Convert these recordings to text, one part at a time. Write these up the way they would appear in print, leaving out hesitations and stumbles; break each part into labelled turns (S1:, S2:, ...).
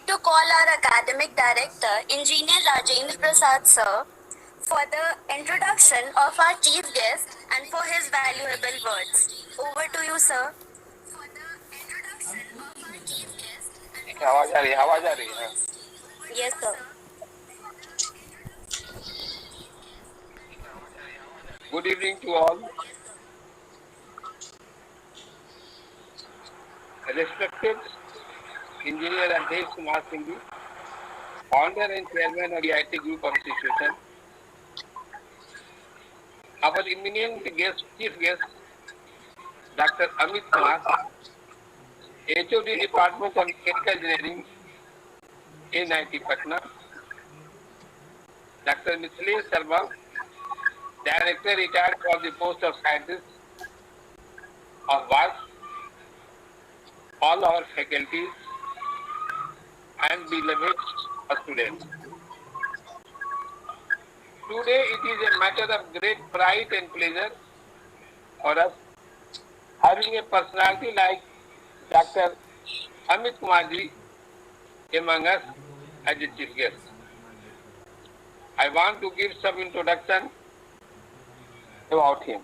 S1: to call our academic director, Engineer Rajendra Prasad sir, for the introduction of our chief guest and for his valuable words. Over to you, sir. For the introduction of our chief guest and
S2: आवाज आ रही है।
S1: yes, sir.
S2: Good evening to all. Respected Engineer Adhesh Kumar Singh, founder and chairman of the IT Group of Institution. Our eminent guest, chief guest, Dr. Amit Kumar, HOD Department of Mechanical Engineering, NIT Patna. Dr. Mithilesh Sharma, Director retired for the post of Scientist of WAS, all our faculties and beloved students. Today it is a matter of great pride and pleasure for us having a personality like Dr. Amit Kumarji among us as a chief guest. I want to give some introduction about him.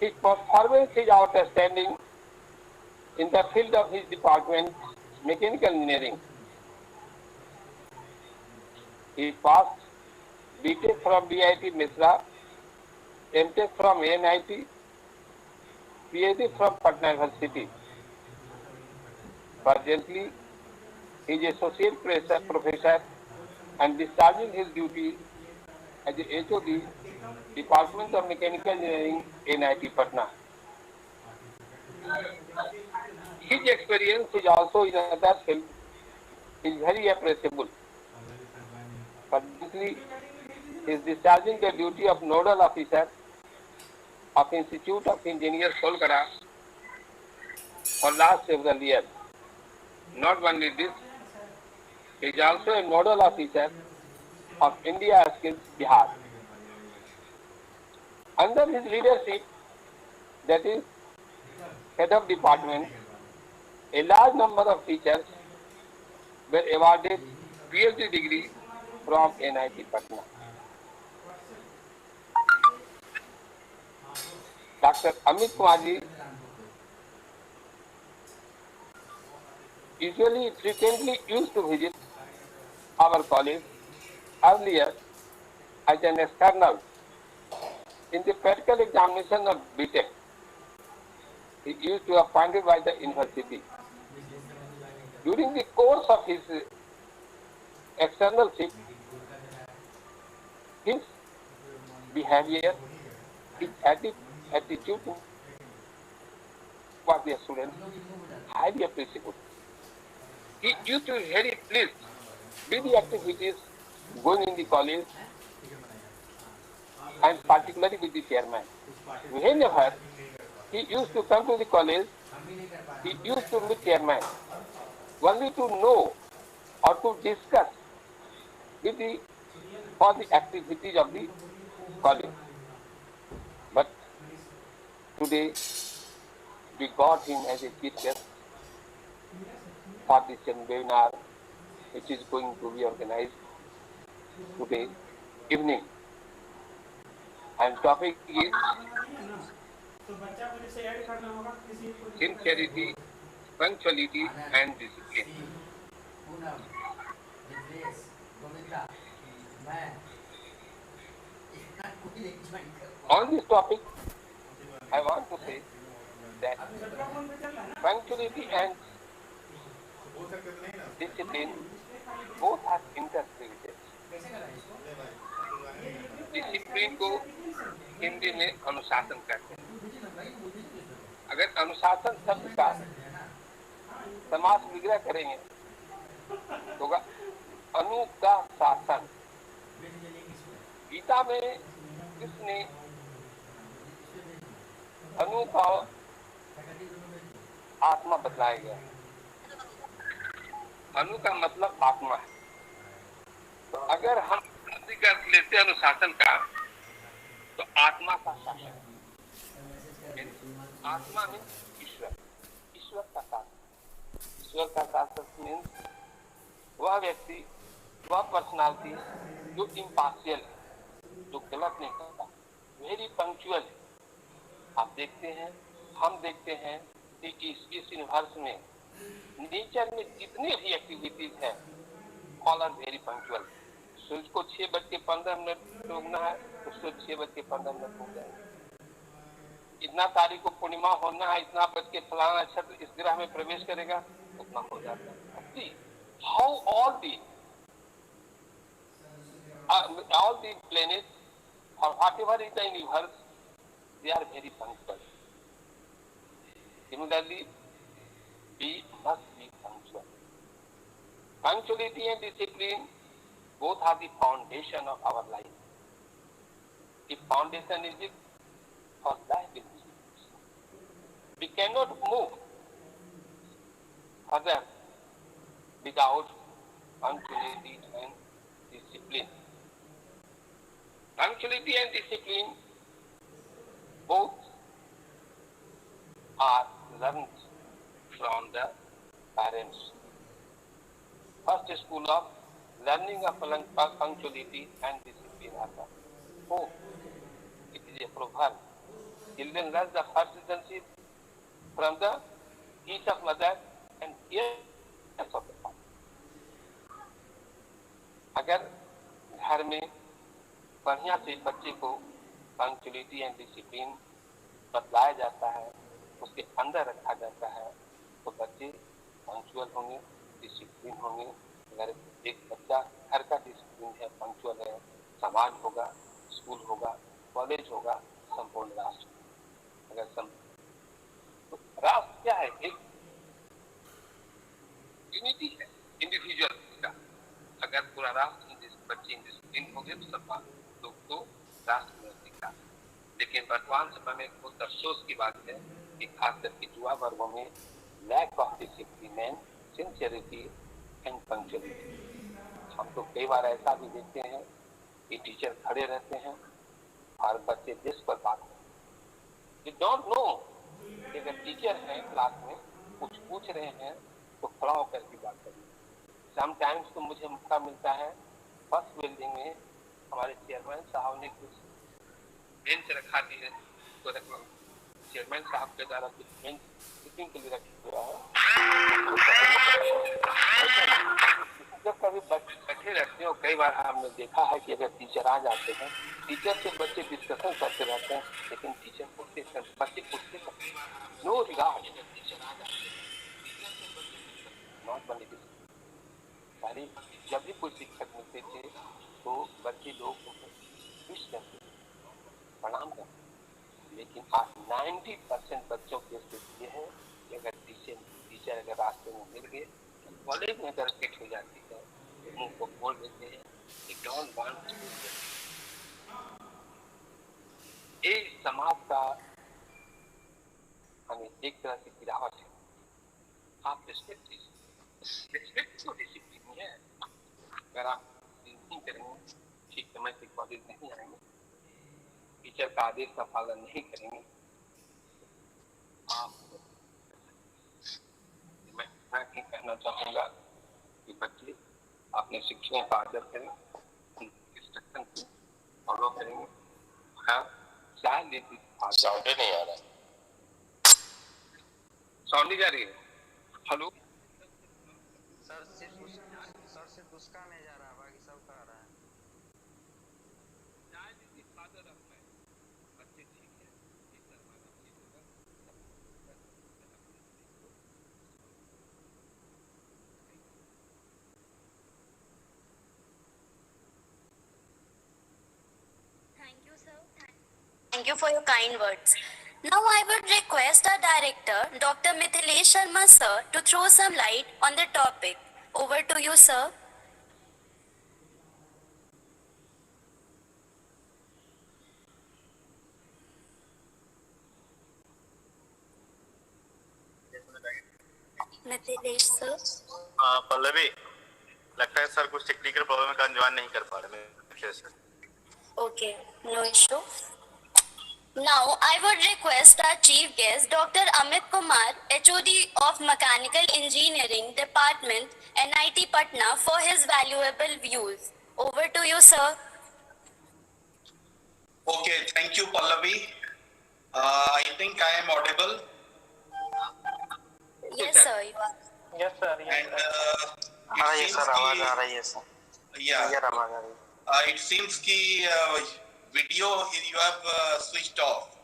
S2: His performance is outstanding in the field of his department, mechanical engineering. He passed BTech from BIT Misra, MTech from NIT, PhD from Patna University. Presently, he is associate professor and discharging his duty as a HOD, Department of Mechanical Engineering, NIT Patna. His experience is also in other fields is very appreciable. Presently, he is discharging the duty of Nodal Officer of Institute of Engineers, Kolkata for last several years. Not only this, he is also a Nodal Officer of India Skills Bihar. Under his leadership, that is head of department, a large number of teachers were awarded PhD degree from NIT Patna. Dr. Amit Kumarji usually frequently used to visit our college earlier as an external in the practical examination of BTech. He used to be appointed by the university. During the course of his externalship, his behavior, his attitude towards the students, highly appreciable. He used to be very pleased with the activities going in the college and particularly with the chairman. Whenever he used to come to the college, he used to meet chairman only to know or to discuss with the for the activities of the college. But today we got him as a chief guest for this webinar, which is going to be organized today evening. And topic is sincerity, punctuality, and discipline. On this topic, I want to say that punctuality and discipline both are interrelated. Discipline को हिंदी में अनुशासन कहते हैं। अगर अनुशासन शब्द का समास विग्रह करेंगे तो अनु का शासन। गीता में कृष्ण ने अनु का आत्मा बतलाया गया। अनु का मतलब आत्मा है। तो अगर हम लेते अनुशासन का तो आत्मा का शासन, आत्मा में ईश्वर, ईश्वर का शासन। पंक्चुअल का तात्पर्य मीन्स वह व्यक्ति, वह पर्सनालिटी जो इम्पार्शियल है, जो गलत नहीं करता, वेरी पंक्चुअल है। आप देखते हैं, हम देखते हैं कि इस यूनिवर्स में नेचर में जितने भी एक्टिविटीज है, ऑल आर वेरी पंक्चुअल। सूर्य को 6:15 उगना है तो सूर्य 6:15 उग जाएगा। इतना तारीख को पूर्णिमा होना है, इतना बज के फलाना नक्षत्र इस ग्रह में प्रवेश करेगा, उतना हो जाता है। How all the planets or whatever is the universe, they are very punctual. Similarly, we must be punctual. Punctuality and discipline both are the foundation of our life. The foundation is it for life is it. We cannot move further without punctuality and discipline. Punctuality and discipline both are learned from the parents. First school of learning of punctuality and discipline are the home. It is a proverb. Children learn the first citizenship from the each of mother and ears of the father. अगर घर में बढ़िया से बच्चे को punctuality and discipline बतलाया जाता है, उसके अंदर रखा जाता है, तो बच्चे पंक्चुअल होंगे, डिसिप्लिन होंगे। अगर एक बच्चा घर का डिसिप्लिन है, पंक्चुअल है, समाज होगा, स्कूल होगा, कॉलेज होगा, संपूर्ण राष्ट्र। अगर तो राष्ट्र क्या है? एक यूनिटी है इंडिविजुअल का। अगर पूरा राष्ट्र बच्चे इंडिसिप्लिन हो गए तो सब लोग तो राष्ट्र में दिखा। लेकिन वर्तमान समय में बहुत अफसोस की बात है कि खासकर के युवा वर्गों में lack of discipline and sincerity and punctuality. हम तो कई बार ऐसा भी देखते हैं कि टीचर खड़े रहते हैं और बच्चे जिस पर बात करते हैं, यू डोंट नो। अगर टीचर है क्लास में कुछ पूछ रहे हैं तो खड़ा होकर की बात करिए। समटाइम्स तो मुझे मौका मिलता है, फर्स्ट बिल्डिंग में हमारे चेयरमैन साहब ने कुछ बेंच रखा दी है, तो चेयरमैन साहब के द्वारा कुछ बेंच सिटिंग के लिए रखा हुआ है। जब कभी बैठे रहते हैं और कई बार हमने देखा है कि अगर टीचर आ जाते हैं, टीचर से बच्चे डिस्कशन करते रहते हैं, लेकिन टीचर पूछते बच्चे पूछते नो रिगार्ड नॉट बनी। पहले जब भी कोई शिक्षक मिलते थे तो बच्चे लोग विश करते, प्रणाम करते, लेकिन आज 90% बच्चों की स्थिति ये है कि अगर टीचर अगर रास्ते में मिल गए, कॉलेज में अगर फिट हो जाती है, उनको बोल देते हैं कि डोंट वांट टू। ये समाज का हमें एक तरह की गिरावट है। आप रिस्पेक्ट तो डिसिप्लिन है। अगर आप नहीं करेंगे, ठीक समय से कॉलेज नहीं आएंगे, टीचर का आदेश का पालन नहीं करेंगे, आप मैं कहना चाहूंगा कि बच्चे अपने शिक्षकों का आदर करें, इंस्ट्रक्शन को फॉलो करेंगे। साउंड नहीं आ रहा, साउंड नहीं जा रही है। हेलो
S3: सर, सिर्फ उसका नहीं जा रहा, बाकी सब का आ रहा है।
S2: बच्चे ठीक है,
S1: Thank you for your kind words. Now I would request our director, Dr. Mithilesh Sharma sir, to throw some light on the topic. Over to you, sir. Mithilesh sir.
S4: Pallavi, लगता है सर कुछ टेक्निकल प्रॉब्लम का अंजान नहीं कर पा रहे मेरे से।
S1: Okay, no issue. Now, I would request our chief guest, Dr. Amit Kumar, HOD of Mechanical Engineering Department, NIT Patna, for his valuable views. Over to you, sir.
S5: Okay, thank you, Pallavi. I think I am audible.
S1: Yes, sir, you are.
S3: Yes sir
S5: And
S3: आ रही है
S5: it
S3: sir,
S5: seems
S3: आवाज आ
S5: कि
S3: रही है sir,
S5: yeah,
S3: clear आवाज आ रही है।
S5: it seems कि video you have switched off.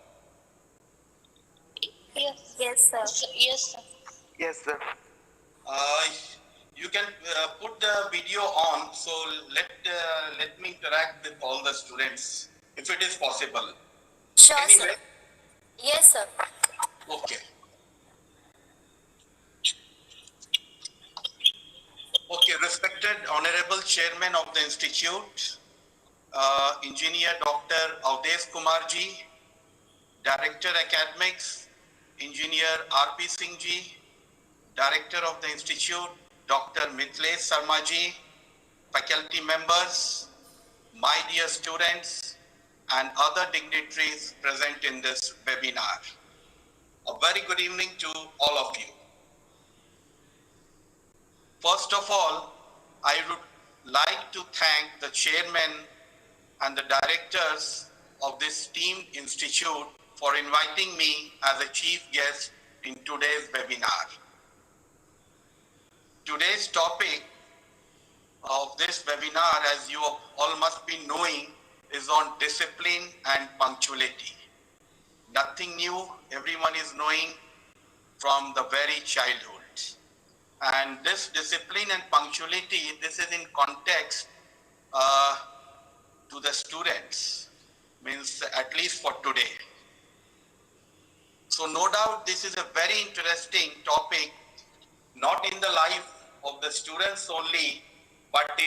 S1: Yes, sir.
S3: Yes sir.
S5: Uh, you can put the video on. So let me interact with all the students if it is possible.
S1: Sure,
S5: Anyway,
S1: sir. Yes, sir.
S5: okay. Okay, respected Honorable Chairman of the Institute, Engineer Dr. Avdesh Kumarji, Director Academics, Engineer R.P. Singh ji, Director of the Institute, Dr. Mitlesh Sarma ji, faculty members, my dear students, and other dignitaries present in this webinar. A very good evening to all of you. First of all, I would like to thank the chairman and the directors of this esteemed institute for inviting me as a chief guest in today's webinar. Today's topic of this webinar, as you all must be knowing, is on discipline and punctuality. Nothing new, everyone is knowing from the very childhood. And this discipline and punctuality, this is in context to the students, means at least for today. So no doubt this is a very interesting topic, not in the life of the students only, but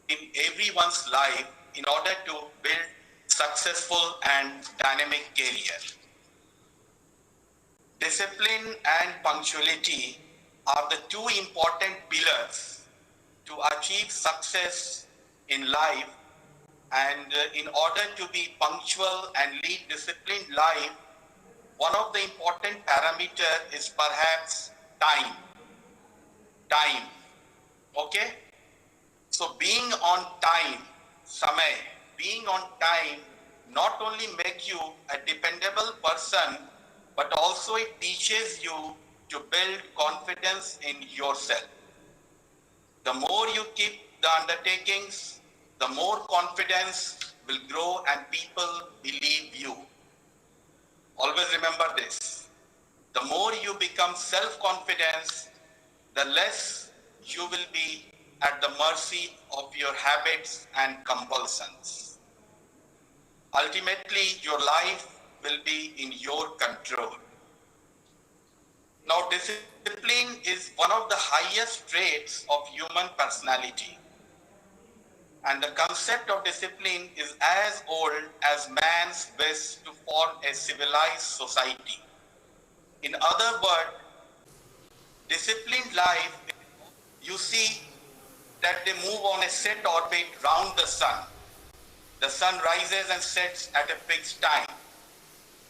S5: in everyone's life in order to build successful and dynamic career. Discipline and punctuality are the two important pillars to achieve success in life, and in order to be punctual and lead disciplined life, one of the important parameter is perhaps time. Okay? So being on time, samay, being on time not only make you a dependable person, but also it teaches you to build confidence in yourself. The more you keep the undertakings, the more confidence will grow and people believe you. Always remember this. The more you become self-confident, the less you will be at the mercy of your habits and compulsions. Ultimately, your life will be in your control. Now, discipline is one of the highest traits of human personality. And the concept of discipline is as old as man's wish to form a civilized society. In other words, disciplined life, you see that they move on a set orbit round the sun. The sun rises and sets at a fixed time.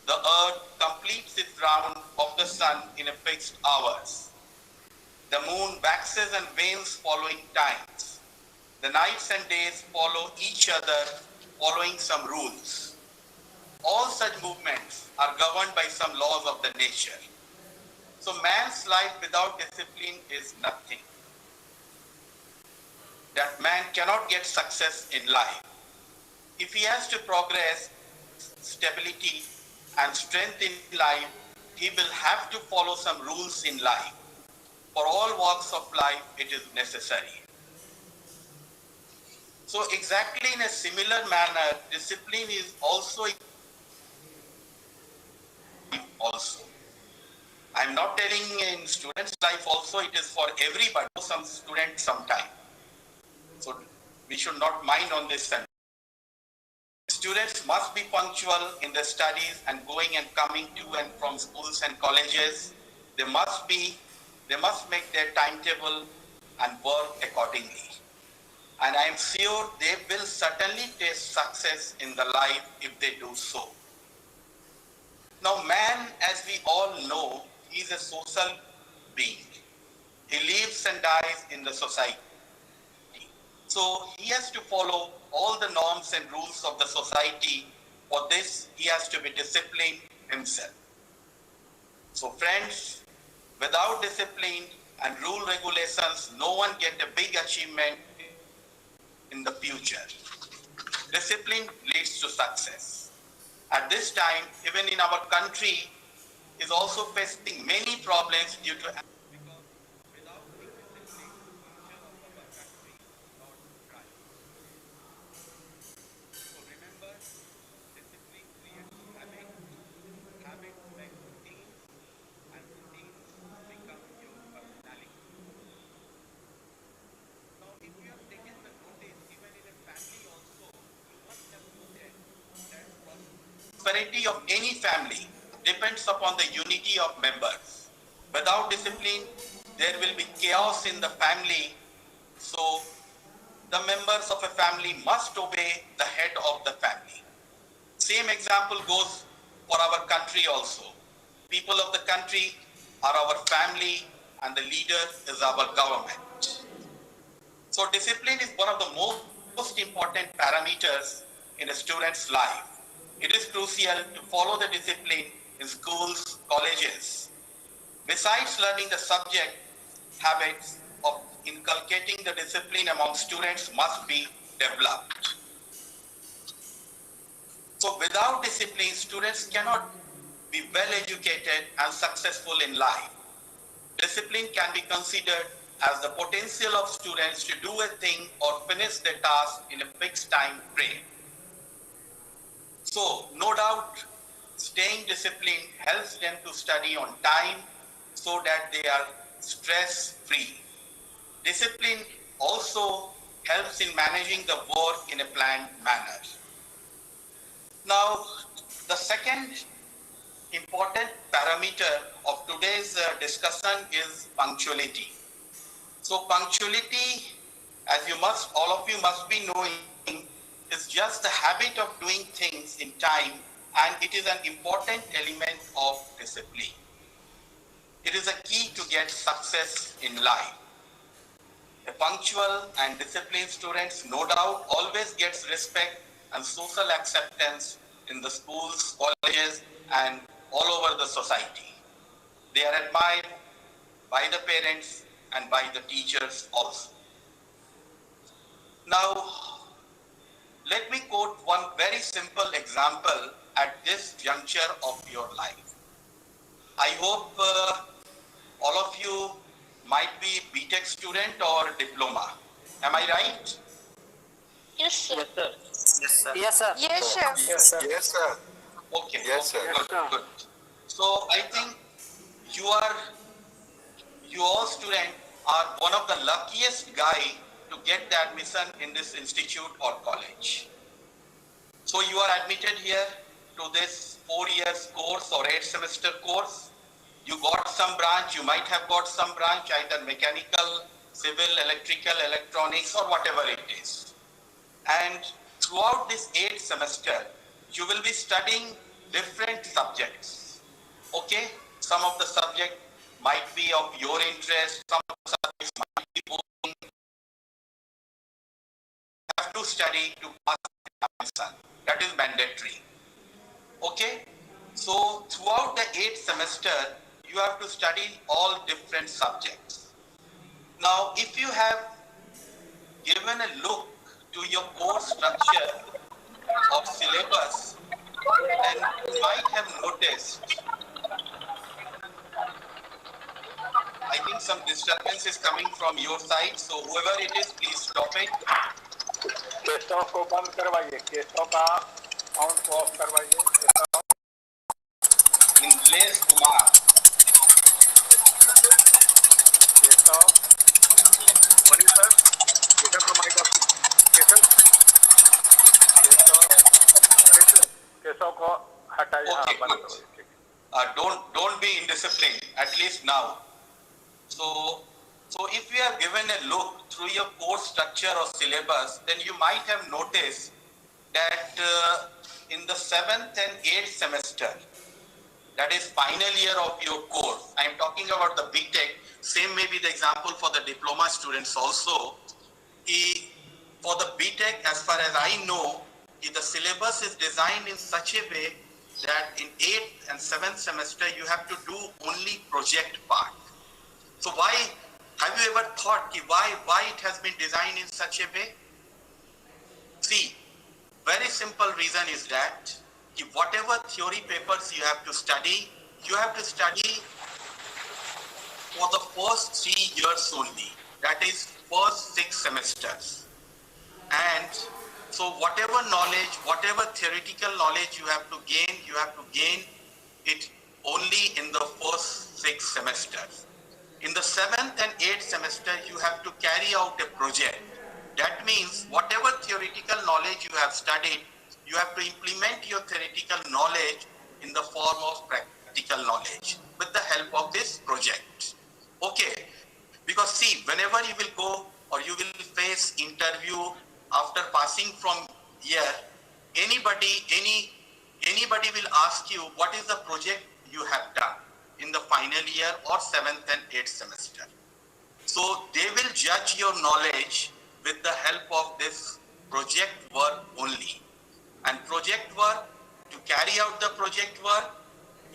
S5: The earth completes its round of the sun in a fixed hours. The moon waxes and wanes following times. The nights and days follow each other, following some rules. All such movements are governed by some laws of the nature. So man's life without discipline is nothing. That man cannot get success in life. If he has to progress, stability, and strength in life, he will have to follow some rules in life. For all walks of life, it is necessary. So exactly in a similar manner, discipline is also. I'm not telling in students' life also, it is for everybody, some student sometime. So we should not mind on this sentence. Students must be punctual in their studies and going and coming to and from schools and colleges. They must make their timetable and work accordingly. And I am sure they will certainly taste success in the life if they do so. Now, man, as we all know, is a social being. He lives and dies in the society. So he has to follow all the norms and rules of the society. For this, he has to be disciplined himself. So friends, without discipline and rule regulations, no one get a big achievement in the future. Discipline leads to success. At this time, even in our country, is also facing many problems due to prosperity of any family depends upon the unity of members. Without discipline, there will be chaos in the family. So the members of a family must obey the head of the family. Same example goes for our country also. People of the country are our family and the leader is our government. So discipline is one of the most important parameters in a student's life. It is crucial to follow the discipline in schools, colleges. Besides learning the subject, habits of inculcating the discipline among students must be developed. So without discipline, students cannot be well educated and successful in life. Discipline can be considered as the potential of students to do a thing or finish their task in a fixed time frame. So, no doubt, staying disciplined helps them to study on time so that they are stress-free. Discipline also helps in managing the work in a planned manner. Now, the second important parameter of today's discussion is punctuality. So punctuality, as all of you must be knowing, is just the habit of doing things in time, and it is an important element of discipline. It is a key to get success in life. A punctual and disciplined students, no doubt, always gets respect and social acceptance in the schools, colleges, and all over the society. They are admired by the parents and by the teachers also. Now, let me quote one very simple example at this juncture of your life. I hope all of you might be BTech student or diploma. Am I right?
S1: Yes, sir.
S3: Yes, sir.
S6: Yes, sir.
S1: Yes, sir.
S6: Yes, sir.
S4: Yes, sir.
S5: Okay.
S4: Yes, sir.
S5: Good. So I think you all students are one of the luckiest guy to get the admission in this institute or college. So you are admitted here to this 4 years course or 8 semester course. You got some branch, you might have got some branch, either mechanical, civil, electrical, electronics, or whatever it is. And throughout this 8th semester, you will be studying different subjects. Okay? Some of the subject might be of your interest, some of the subjects might be boring. You have to study to pass the examination. That is mandatory. Okay? So throughout the 8th semester, you have to study all different subjects. Now, if you have given a look to your course structure of syllabus, then you might have noticed, I think some disturbance is coming from your side, so whoever it is, please stop it.
S6: Keshav को बंद करवाइए, केशव का sound को of करवाइए.
S5: Nilesh Kumar.
S6: Keshav, money sir, Keshav का mic off. Keshav को हटाइए.
S5: Okay,
S6: बंद
S5: good.
S6: करवाइए.
S5: Don't be indisciplined, at least now. So if you have given a look through your course structure or syllabus, then you might have noticed that in the 7th and 8th semester, that is final year of your course. I am talking about the BTech. Same may be the example for the diploma students also. For the BTech, as far as I know, the syllabus is designed in such a way that in 8th and 7th semester you have to do only project part. So why, have you ever thought why it has been designed in such a way? See, very simple reason is that whatever theory papers you have to study for the first 3 years only. That is first 6 semesters. And so whatever knowledge, whatever theoretical knowledge you have to gain it only in the first 6 semesters. In the 7th and 8th semester, you have to carry out a project. That means whatever theoretical knowledge you have studied, you have to implement your theoretical knowledge in the form of practical knowledge with the help of this project. Okay, because see, whenever you will go or you will face interview after passing from here, anybody will ask you what is the project you have done in the final year or 7th and 8th semester. So they will judge your knowledge with the help of this project work only. And project work, to carry out the project work,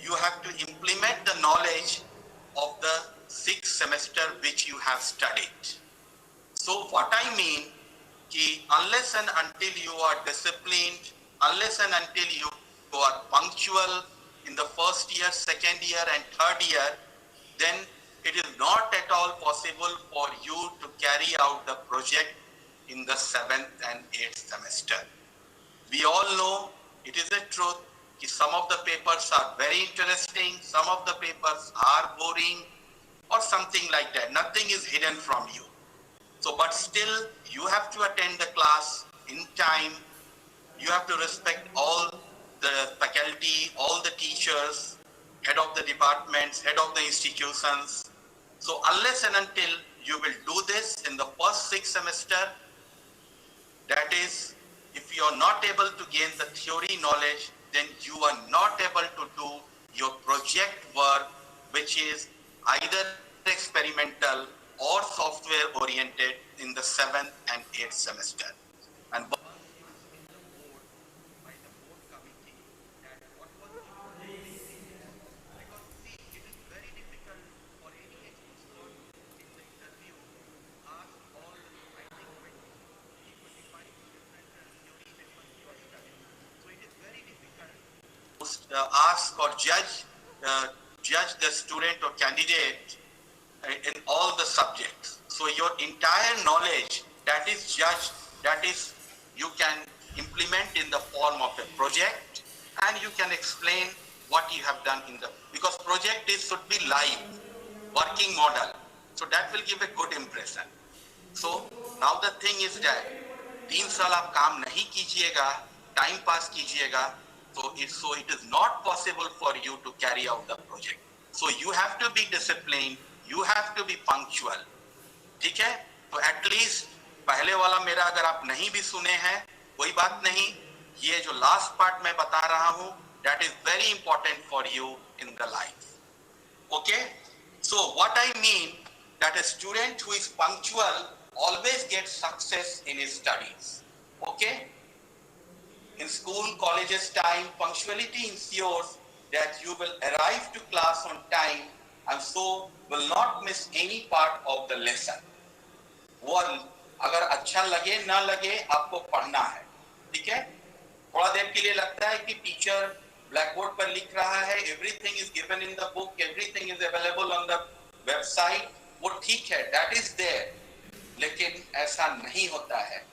S5: you have to implement the knowledge of the 6th semester which you have studied. So what I mean, unless and until you are disciplined, unless and until you are punctual in the first year, second year and third year, then it is not at all possible for you to carry out the project in the 7th and 8th semester. We all know, it is a truth, some of the papers are very interesting, some of the papers are boring or something like that. Nothing is hidden from you. So, but still you have to attend the class in time. You have to respect all the faculty, all the teachers, head of the departments, head of the institutions. So unless and until you will do this in the first 6 semester, that is, if you are not able to gain the theory knowledge, then you are not able to do your project work, which is either experimental or software oriented in the 7th and 8th semester. And ask or judge the student or candidate in all the subjects. So your entire knowledge that is judged, that is you can implement in the form of a project, and you can explain what you have done in the, because project should be live, working model. So that will give a good impression. So now the thing is that 3 साल आप काम नहीं कीजिएगा, time pass कीजिएगा, so it is not possible for you to carry out the project. So you have to be disciplined, you have to be punctual. ठीक है? तो at least पहले वाला मेरा अगर आप नहीं भी सुने हैं, कोई बात नहीं, ये जो last part मैं बता रहा हूँ, that is very important for you in the life. Okay? So what I mean, that a student who is punctual always gets success in his studies. Okay? In school, colleges time, punctuality ensures that you will arrive to class on time and so will not miss any part of the lesson. वो अगर अच्छा लगे ना लगे आपको पढ़ना है, ठीक है? थोड़ा देर के लिए लगता है कि टीचर ब्लैक बोर्ड पर लिख रहा है, everything is given in the book, everything is available on the website, वो ठीक है, that is there. लेकिन ऐसा नहीं होता है.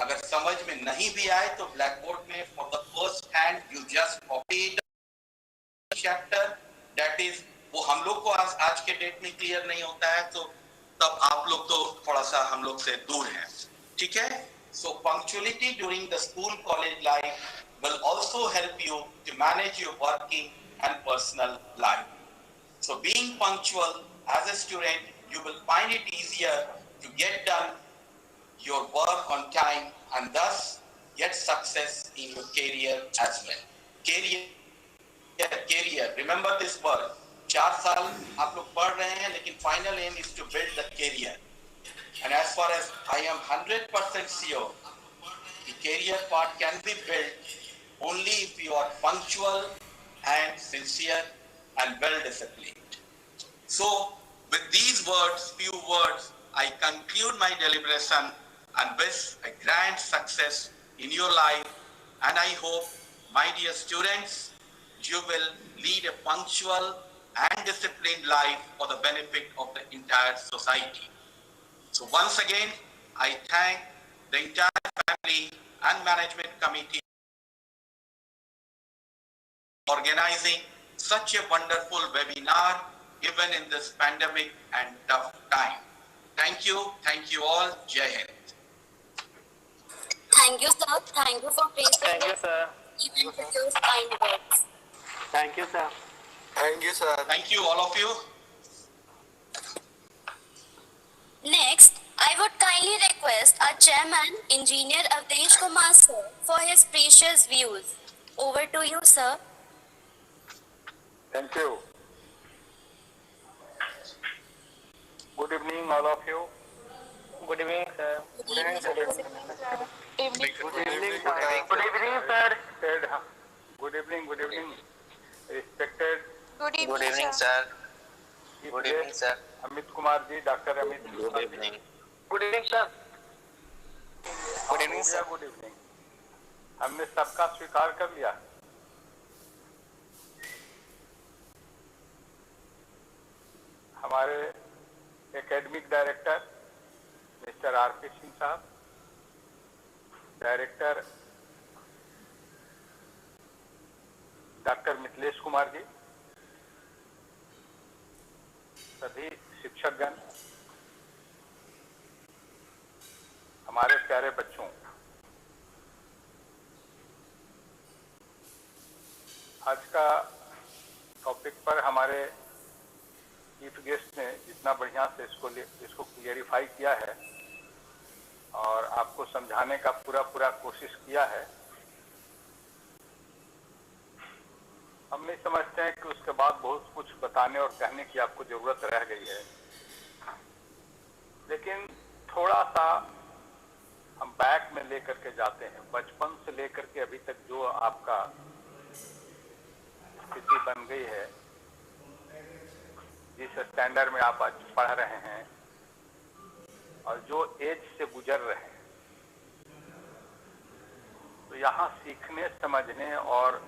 S5: अगर समझ में नहीं भी आए तो ब्लैक बोर्ड में for the first hand you just copy the chapter, that is वो हम लोग को आज के डेट में क्लियर नहीं होता है, तो तब आप लोग तो थोड़ा सा हम लोग से दूर हैं, ठीक है? So punctuality during the school college life will also help you to manage your working and personal life. So being punctual as a student, you will find it easier to get done your work on time and thus get success in your career as well. Career career. Remember this word. 4 साल आप लोग पढ़ रहे हैं, लेकिन final aim is to build the career. And as far as I am 100% sure, the career part can be built only if you are punctual and sincere and well disciplined. So, with these words, few words, I conclude my deliberation and wish a grand success in your life. And I hope, my dear students, you will lead a punctual and disciplined life for the benefit of the entire society. So once again, I thank the entire family and management committee for organizing such a wonderful webinar even in this pandemic and tough time. Thank you all. Jai Hind.
S1: Thank you, sir. Thank you for placing
S3: Thank you, sir.
S1: even with those kind words.
S3: Thank you, sir.
S6: Thank you, sir.
S5: Thank you, all of you.
S1: Next, I would kindly request our chairman, Engineer Avdesh Kumar sir, for his precious views. Over to you, sir.
S6: Thank you. Good evening, all of you.
S3: Good evening, sir.
S1: Good evening, sir.
S6: Good evening, sir.
S3: Good evening, sir.
S6: Good evening, respected
S7: Good evening,
S3: Good evening,
S7: sir.
S3: sir.
S6: Chief
S3: Good evening,
S6: Guest,
S3: sir.
S6: Amit Kumar ji, doctor Amit
S3: Good evening. Good evening, sir. Good evening, sir.
S6: Good evening. हमने सबका स्वीकार कर लिया। हमारे academic director mister RP Singh sahab, director doctor Mithilesh Kumar ji, सभी शिक्षकगण, हमारे प्यारे बच्चों, आज का टॉपिक पर हमारे चीफ गेस्ट ने जितना बढ़िया से इसको क्लियरिफाई किया है और आपको समझाने का पूरा कोशिश किया है, हम नहीं समझते हैं कि उसके बाद बहुत कुछ बताने और कहने की आपको जरूरत रह गई है। लेकिन थोड़ा सा हम बैक में लेकर के जाते हैं, बचपन से लेकर के अभी तक जो आपका स्थिति बन गई है, जिस स्टैंडर्ड में आप आज पढ़ रहे हैं और जो एज से गुजर रहे हैं, तो यहाँ सीखने, समझने और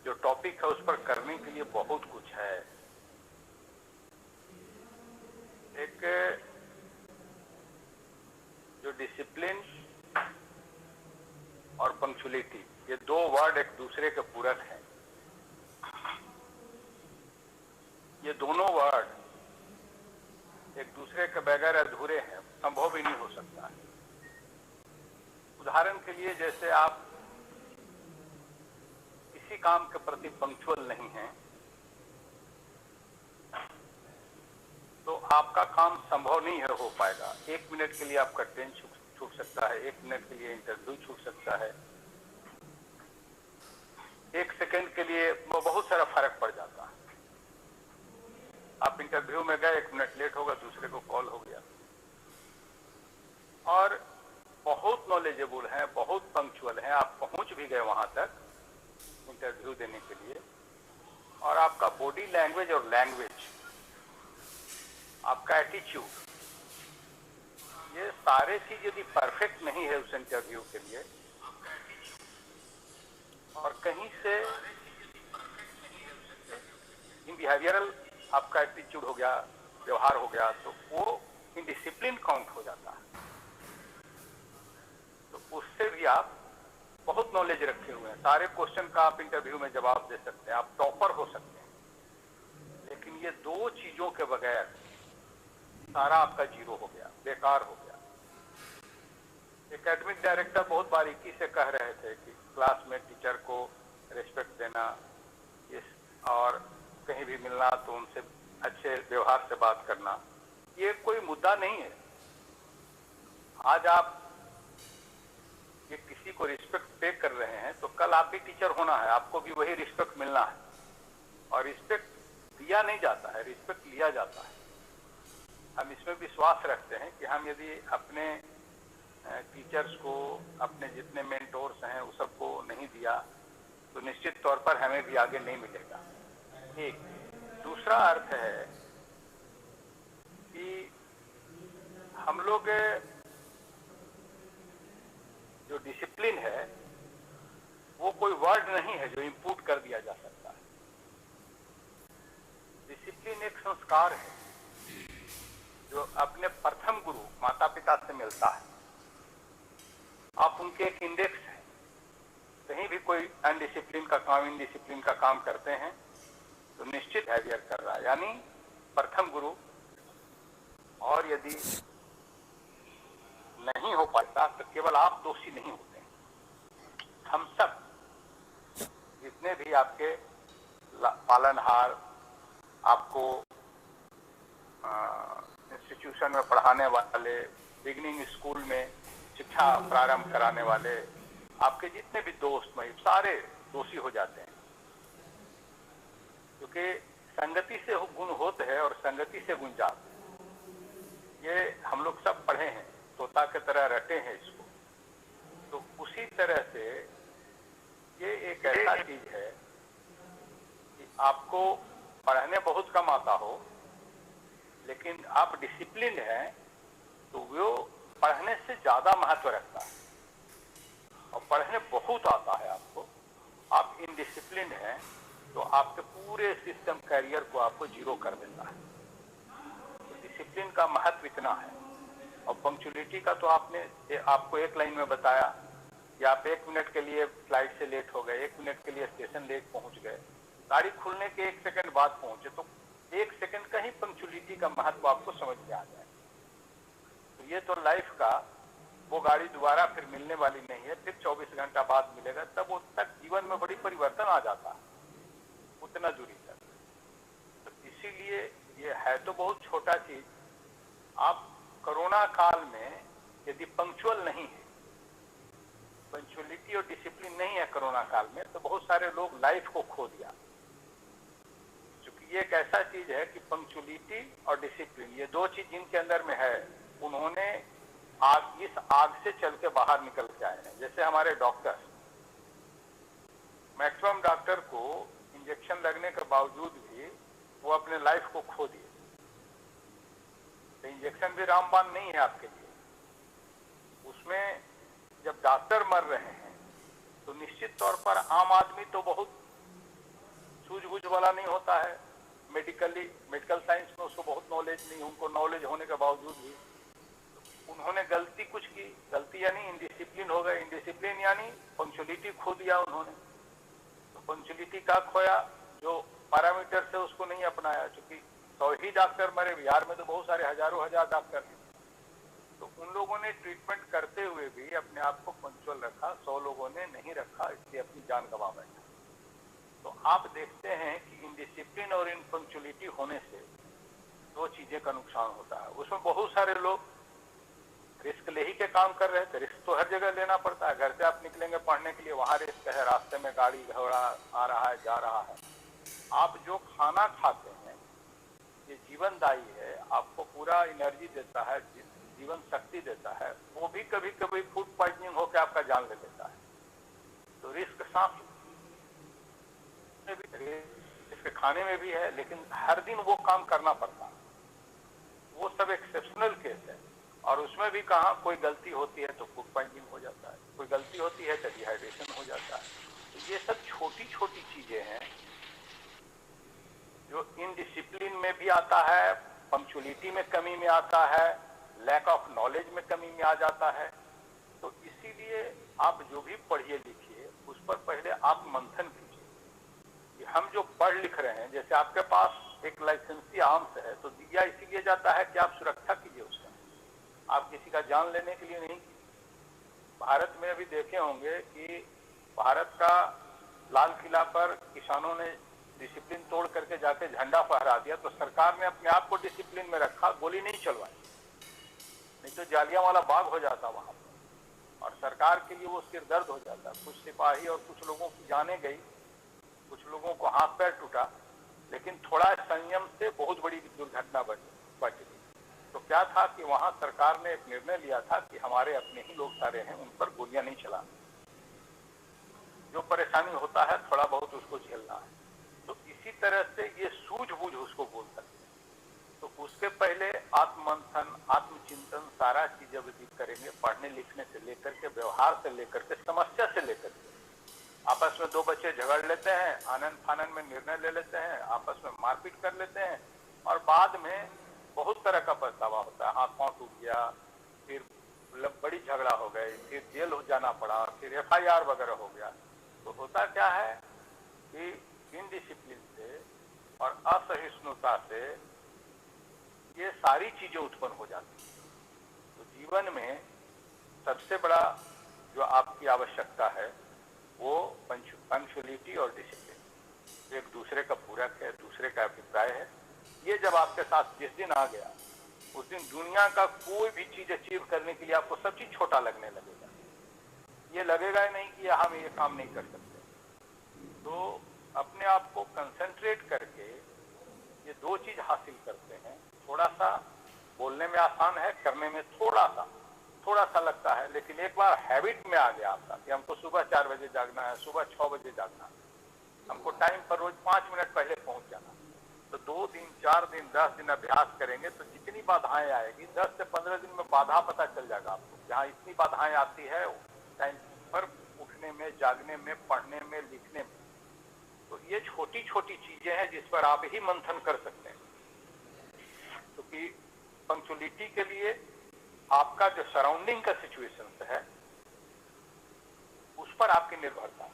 S6: जो टॉपिक है उस पर करने के लिए बहुत कुछ है। एक जो डिसिप्लिन और पंक्चुअलिटी, ये दो वर्ड एक दूसरे के पूरक हैं। ये दोनों वर्ड एक दूसरे के बगैर अधूरे हैं, संभव ही नहीं हो सकता है। उदाहरण के लिए, जैसे आप किसी काम के प्रति पंक्चुअल नहीं हैं, तो आपका काम संभव नहीं है हो पाएगा। 1 मिनट के लिए आपका ट्रेन छूट सकता है, 1 मिनट के लिए इंटरव्यू छूट सकता है, 1 सेकंड के लिए बहुत सारा फर्क पड़ जाता है। आप इंटरव्यू में गए, 1 मिनट लेट होगा, दूसरे को कॉल हो गया। और बहुत नॉलेजेबल हैं, बहुत पंक्चुअल हैं, आप पहुंच भी गए वहां तक इंटरव्यू देने के लिए, और आपका बॉडी लैंग्वेज और लैंग्वेज, आपका एटीट्यूड, ये सारे चीज यदि परफेक्ट नहीं है उस इंटरव्यू के लिए, और कहीं से बिहेवियरल आपका एटीट्यूड हो गया, व्यवहार हो गया, तो वो इनडिसिप्लिन काउंट हो जाता है। तो उससे भी आप बहुत नॉलेज रखे हुए हैं, सारे क्वेश्चन का आप इंटरव्यू में जवाब दे सकते हैं, आप टॉपर हो सकते हैं, लेकिन ये दो चीजों के बगैर सारा आपका जीरो हो गया, बेकार हो गया। एकेडमिक डायरेक्टर बहुत बारीकी से कह रहे थे कि क्लास में टीचर को रिस्पेक्ट देना, और कहीं भी मिलना तो उनसे अच्छे व्यवहार से बात करना, ये कोई मुद्दा नहीं है। आज आप ये किसी को रिस्पेक्ट पे कर रहे हैं, तो कल आप भी टीचर होना है, आपको भी वही रिस्पेक्ट मिलना है। और रिस्पेक्ट दिया नहीं जाता है, रिस्पेक्ट लिया जाता है। हम इसमें विश्वास रखते हैं कि हम यदि अपने टीचर्स को, अपने जितने मेंटोर्स हैं उस सबको नहीं दिया तो निश्चित तौर पर हमें भी आगे नहीं मिलेगा। एक दूसरा अर्थ है कि हम लोग जो डिसिप्लिन है वो कोई वर्ड नहीं है जो इंपोर्ट कर दिया जा सकता है। डिसिप्लिन एक संस्कार है जो अपने प्रथम गुरु माता पिता से मिलता है। आप उनके एक इंडेक्स हैं। कहीं भी कोई अनडिसिप्लिन का काम, इनडिसिप्लिन का काम करते हैं तो निश्चित बिहेवियर कर रहा है, यानी प्रथम गुरु। और यदि नहीं हो पाता तो केवल आप दोषी नहीं होते, हम सब जितने भी आपके पालनहार, आपको इंस्टीट्यूशन में पढ़ाने वाले, बिगिनिंग स्कूल में शिक्षा प्रारंभ कराने वाले, आपके जितने भी दोस्त भाई सारे दोषी हो जाते हैं, क्योंकि संगति से गुण होते हैं और संगति से गुण जाते हैं। ये हम लोग सब पढ़े हैं, तोता की तरह रटे हैं इसको। तो उसी तरह से ये एक ऐसा चीज है कि आपको पढ़ने बहुत कम आता हो लेकिन आप डिसिप्लिन हैं तो वो पढ़ने से ज्यादा महत्व रखता है। और पढ़ने बहुत आता है आपको, आप इनडिसिप्लिन हैं तो आपके पूरे सिस्टम कैरियर को आपको जीरो कर देता है। तो डिसिप्लिन का महत्व इतना है। और पंक्चुअलिटी का तो आपको एक लाइन में बताया कि आप 1 मिनट के लिए फ्लाइट से लेट हो गए, 1 मिनट के लिए स्टेशन लेट पहुंच गए, गाड़ी खुलने के 1 सेकंड बाद पहुंचे, तो 1 सेकंड का ही पंक्चुअलिटी का महत्व आपको समझ में आ जाए। तो ये तो लाइफ का, वो गाड़ी दोबारा फिर मिलने वाली नहीं है, फिर 24 घंटा बाद मिलेगा, तब उस तक जीवन में बड़ी परिवर्तन आ जाता है उतना दूरी तक। तो इसीलिए ये है तो बहुत छोटा चीज। आप कोरोना काल में यदि पंक्चुअल नहीं है, पंक्चुअलिटी और डिसिप्लिन नहीं है कोरोना काल में, तो बहुत सारे लोग लाइफ को खो दिया। क्योंकि ये एक ऐसा चीज है कि पंक्चुअलिटी और डिसिप्लिन, ये दो चीज जिनके अंदर में है, उन्होंने इस आग से चल के बाहर निकल के आए हैं। जैसे हमारे डॉक्टर, मैक्सिमम डॉक्टर को इंजेक्शन लगने के बावजूद भी वो अपने लाइफ को खो दिए। तो इंजेक्शन भी रामबाण नहीं है आपके लिए। उसमें जब डॉक्टर मर रहे हैं तो निश्चित तौर पर आम आदमी तो बहुत सूझबूझ वाला नहीं होता है, मेडिकल साइंस में उसको बहुत नॉलेज नहीं, उनको नॉलेज होने के बावजूद भी उन्होंने गलती कुछ की। गलती यानी इनडिसिप्लिन हो गए, इनडिसिप्लिन यानी पंक्चुअलिटी खो दिया उन्होंने। तो पंक्चुअलिटी का खोया, जो पैरामीटर से उसको नहीं अपनाया। क्योंकि 100 ही डॉक्टर मरे, बिहार में तो बहुत सारे हजारों हजार डॉक्टर हैं, तो उन लोगों ने ट्रीटमेंट करते हुए भी अपने आप को पंक्चुअल रखा, 100 लोगों ने नहीं रखा, इसलिए अपनी जान गंवा बैठा। तो आप देखते हैं कि इनडिसिप्लिन और इनपंक्चुअलिटी होने से दो चीजें का नुकसान होता है। उसमें बहुत सारे लोग रिस्क ले ही के काम कर रहे थे। रिस्क तो हर जगह लेना पड़ता है। घर से आप निकलेंगे पढ़ने के लिए, वहां रिस्क है, रास्ते में गाड़ी घोड़ा आ रहा है, जा रहा है। आप जो खाना खाते हैं ये जीवनदायी है, आपको पूरा एनर्जी देता है, जीवन शक्ति देता है, वो भी कभी कभी फूड पॉइजनिंग होकर आपका जान ले लेता है। तो रिस्क सांस में भी, रिस्क खाने में भी है, लेकिन हर दिन वो काम करना पड़ता है। वो सब एक्सेप्शनल केस है। और उसमें भी कहाँ कोई गलती होती है तो फूड पॉइजनिंग हो जाता है, कोई गलती होती है तो डिहाइड्रेशन हो जाता है। तो ये सब छोटी छोटी चीजें हैं जो इनडिसिप्लिन में भी आता है, पंक्चुअलिटी में कमी में आता है, लैक ऑफ नॉलेज में कमी में आ जाता है। तो इसीलिए आप जो भी पढ़िए लिखिए उस पर पहले आप मंथन कीजिए कि हम जो पढ़ लिख रहे हैं, जैसे आपके पास एक लाइसेंसी आर्म्स है तो दिया इसीलिए जाता है कि आप सुरक्षा कीजिए उसका, आप किसी का जान लेने के लिए नहीं। भारत में अभी देखे होंगे कि भारत का लाल किला पर किसानों ने डिसिप्लिन तोड़ करके जाके झंडा फहरा दिया, तो सरकार ने अपने आप को डिसिप्लिन में रखा, गोली नहीं चलवाई, नहीं तो जालियांवाला बाग हो जाता वहां पर। और सरकार के लिए वो सिर दर्द हो जाता। कुछ सिपाही और कुछ लोगों की जाने गई, कुछ लोगों को हाथ पैर टूटा, लेकिन थोड़ा संयम से बहुत बड़ी दुर्घटना बच गई। तो क्या था कि वहां सरकार ने एक निर्णय लिया था कि हमारे अपने ही लोग सारे हैं, उन पर गोलियां नहीं चला, जो परेशानी होता है थोड़ा बहुत उसको झेलना है। तो इसी तरह से ये सूझबूझ उसको बोल सकते हैं। तो उसके पहले आत्ममंथन, आत्मचिंतन सारा चीजें व्यतीत करेंगे, पढ़ने लिखने से लेकर के, व्यवहार से लेकर के, समस्या से लेकर के। आपस में दो बच्चे झगड़ लेते हैं, आनंद फानन में निर्णय ले लेते हैं, आपस में मारपीट कर लेते हैं और बाद में बहुत तरह का पछतावा होता है। हाथ पांव टूट गया, फिर बड़ी झगड़ा हो गई, फिर जेल हो जाना पड़ा, फिर FIR वगैरह हो गया। तो होता क्या है कि इनडिसिप्लिन से और असहिष्णुता से ये सारी चीजें उत्पन्न हो जाती हैं। तो जीवन में सबसे बड़ा जो आपकी आवश्यकता है वो पंक्चुअलिटी और डिसिप्लिन, एक दूसरे का पूरक है, दूसरे का अभिप्राय है। ये जब आपके साथ जिस दिन आ गया, उस दिन दुनिया का कोई भी चीज अचीव करने के लिए आपको सब चीज छोटा लगने लगेगा। ये लगेगा ही नहीं कि हम ये काम नहीं कर सकते। तो अपने आप को कंसंट्रेट करके ये दो चीज हासिल करते हैं। थोड़ा सा बोलने में आसान है, करने में थोड़ा सा लगता है, लेकिन एक बार हैबिट में आ गया आपका कि हमको सुबह 4 बजे जागना है, सुबह 6 बजे जागना है, हमको टाइम पर रोज 5 मिनट पहले पहुंच जाना। तो 2 दिन, 4 दिन, 10 दिन अभ्यास करेंगे तो जितनी बाधाएं आएगी 10 से 15 दिन में बाधा पता चल जाएगा आपको। जहाँ इतनी बाधाएं आती है टाइम पर उठने में, जागने में, पढ़ने में, लिखने में, तो ये छोटी छोटी चीजें हैं जिस पर आप ही मंथन कर सकते हैं। क्योंकि पंक्चुअलिटी के लिए आपका जो सराउंडिंग का सिचुएशन है उस पर आपकी निर्भरता है।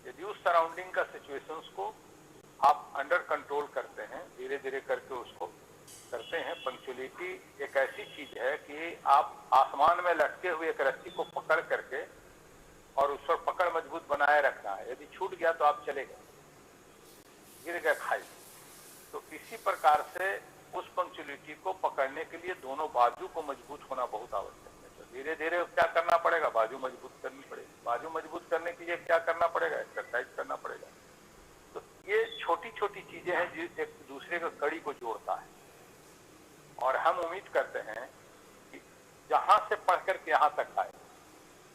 S6: यदि उस सराउंडिंग का सिचुएशंस को आप अंडर कंट्रोल करते हैं, धीरे धीरे करके उसको करते हैं। पंक्चुअलिटी एक ऐसी चीज है कि आप आसमान में लटके हुए एक रस्सी को पकड़ करके और उस पर पकड़ मजबूत बनाए रखना है। यदि छूट गया तो आप चले गए, गिर गए खाई। तो इसी प्रकार से उस पंक्चुअलिटी को पकड़ने के लिए दोनों बाजू को मजबूत होना बहुत आवश्यक है। तो धीरे धीरे क्या करना पड़ेगा, बाजू मजबूत करनी पड़ेगी। बाजू मजबूत करने के लिए क्या करना पड़ेगा, एक्सरसाइज करना पड़ेगा। तो ये छोटी छोटी चीजें हैं जो एक दूसरे का कड़ी को जोड़ता है। और हम उम्मीद करते हैं कि जहां से पढ़ करके यहाँ तक आए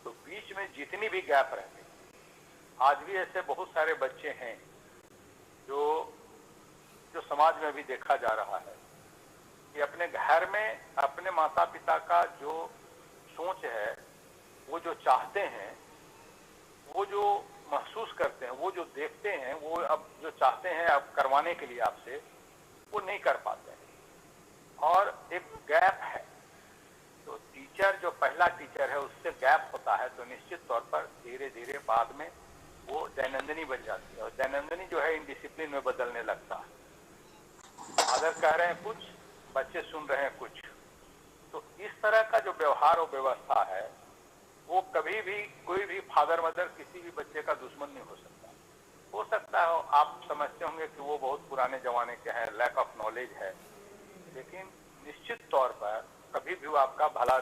S6: तो बीच में जितनी भी गैप रहते, आज भी ऐसे बहुत सारे बच्चे हैं जो समाज में भी देखा जा रहा है कि अपने घर में अपने माता पिता का जो सोच है, वो जो चाहते हैं, वो जो महसूस करते हैं, वो जो देखते हैं, वो अब जो चाहते हैं अब करवाने के लिए आपसे, वो नहीं कर पाते हैं और एक गैप है। तो टीचर जो पहला टीचर है उससे गैप होता है तो निश्चित तौर पर धीरे धीरे बाद में वो दैनंदिनी बन जाती है और दैनंदिनी जो है इनडिसिप्लिन में बदलने लगता है। फादर कह रहे हैं कुछ, बच्चे सुन रहे हैं कुछ। तो इस तरह का जो व्यवहार और व्यवस्था है वो कभी भी कोई भी फादर मदर किसी भी बच्चे का दुश्मन नहीं हो सकता। हो सकता है आप समझते होंगे कि वो बहुत पुराने जमाने के हैं, लैक ऑफ नॉलेज है, लेकिन निश्चित तौर पर कभी भी वो आपका भला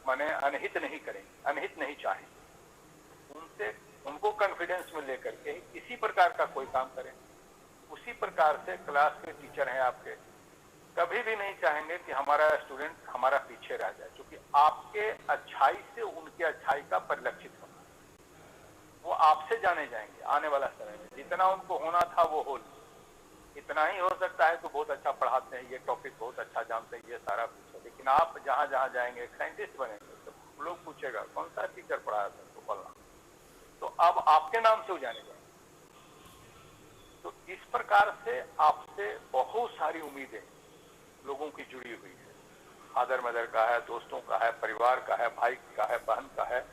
S6: माने अनहित नहीं करेंगे, अनहित नहीं चाहेंगे। उनसे उनको कॉन्फिडेंस में लेकर के किसी प्रकार का कोई काम करें। उसी प्रकार से क्लास के टीचर हैं आपके, कभी भी नहीं चाहेंगे कि हमारा स्टूडेंट हमारा पीछे रह जाए, क्योंकि आपके अच्छाई से उनके अच्छाई का परिलक्षित होना, वो आपसे जाने जाएंगे आने वाला समय में। जितना उनको होना था वो हो, इतना ही हो सकता है तो बहुत अच्छा पढ़ाते हैं, ये टॉपिक बहुत अच्छा जानते हैं, ये सारा कुछ है। लेकिन आप जहाँ जहाँ जाएंगे एक साइंटिस्ट बनेंगे तो लोग पूछेगा कौन सा टीचर पढ़ाया था तो बोलना, तो अब आपके नाम से वो जाने जाएंगे। तो इस प्रकार से आपसे बहुत सारी उम्मीदें लोगों की जुड़ी हुई है। फादर मदर का है, दोस्तों का है, परिवार का है, भाई का है, बहन का है,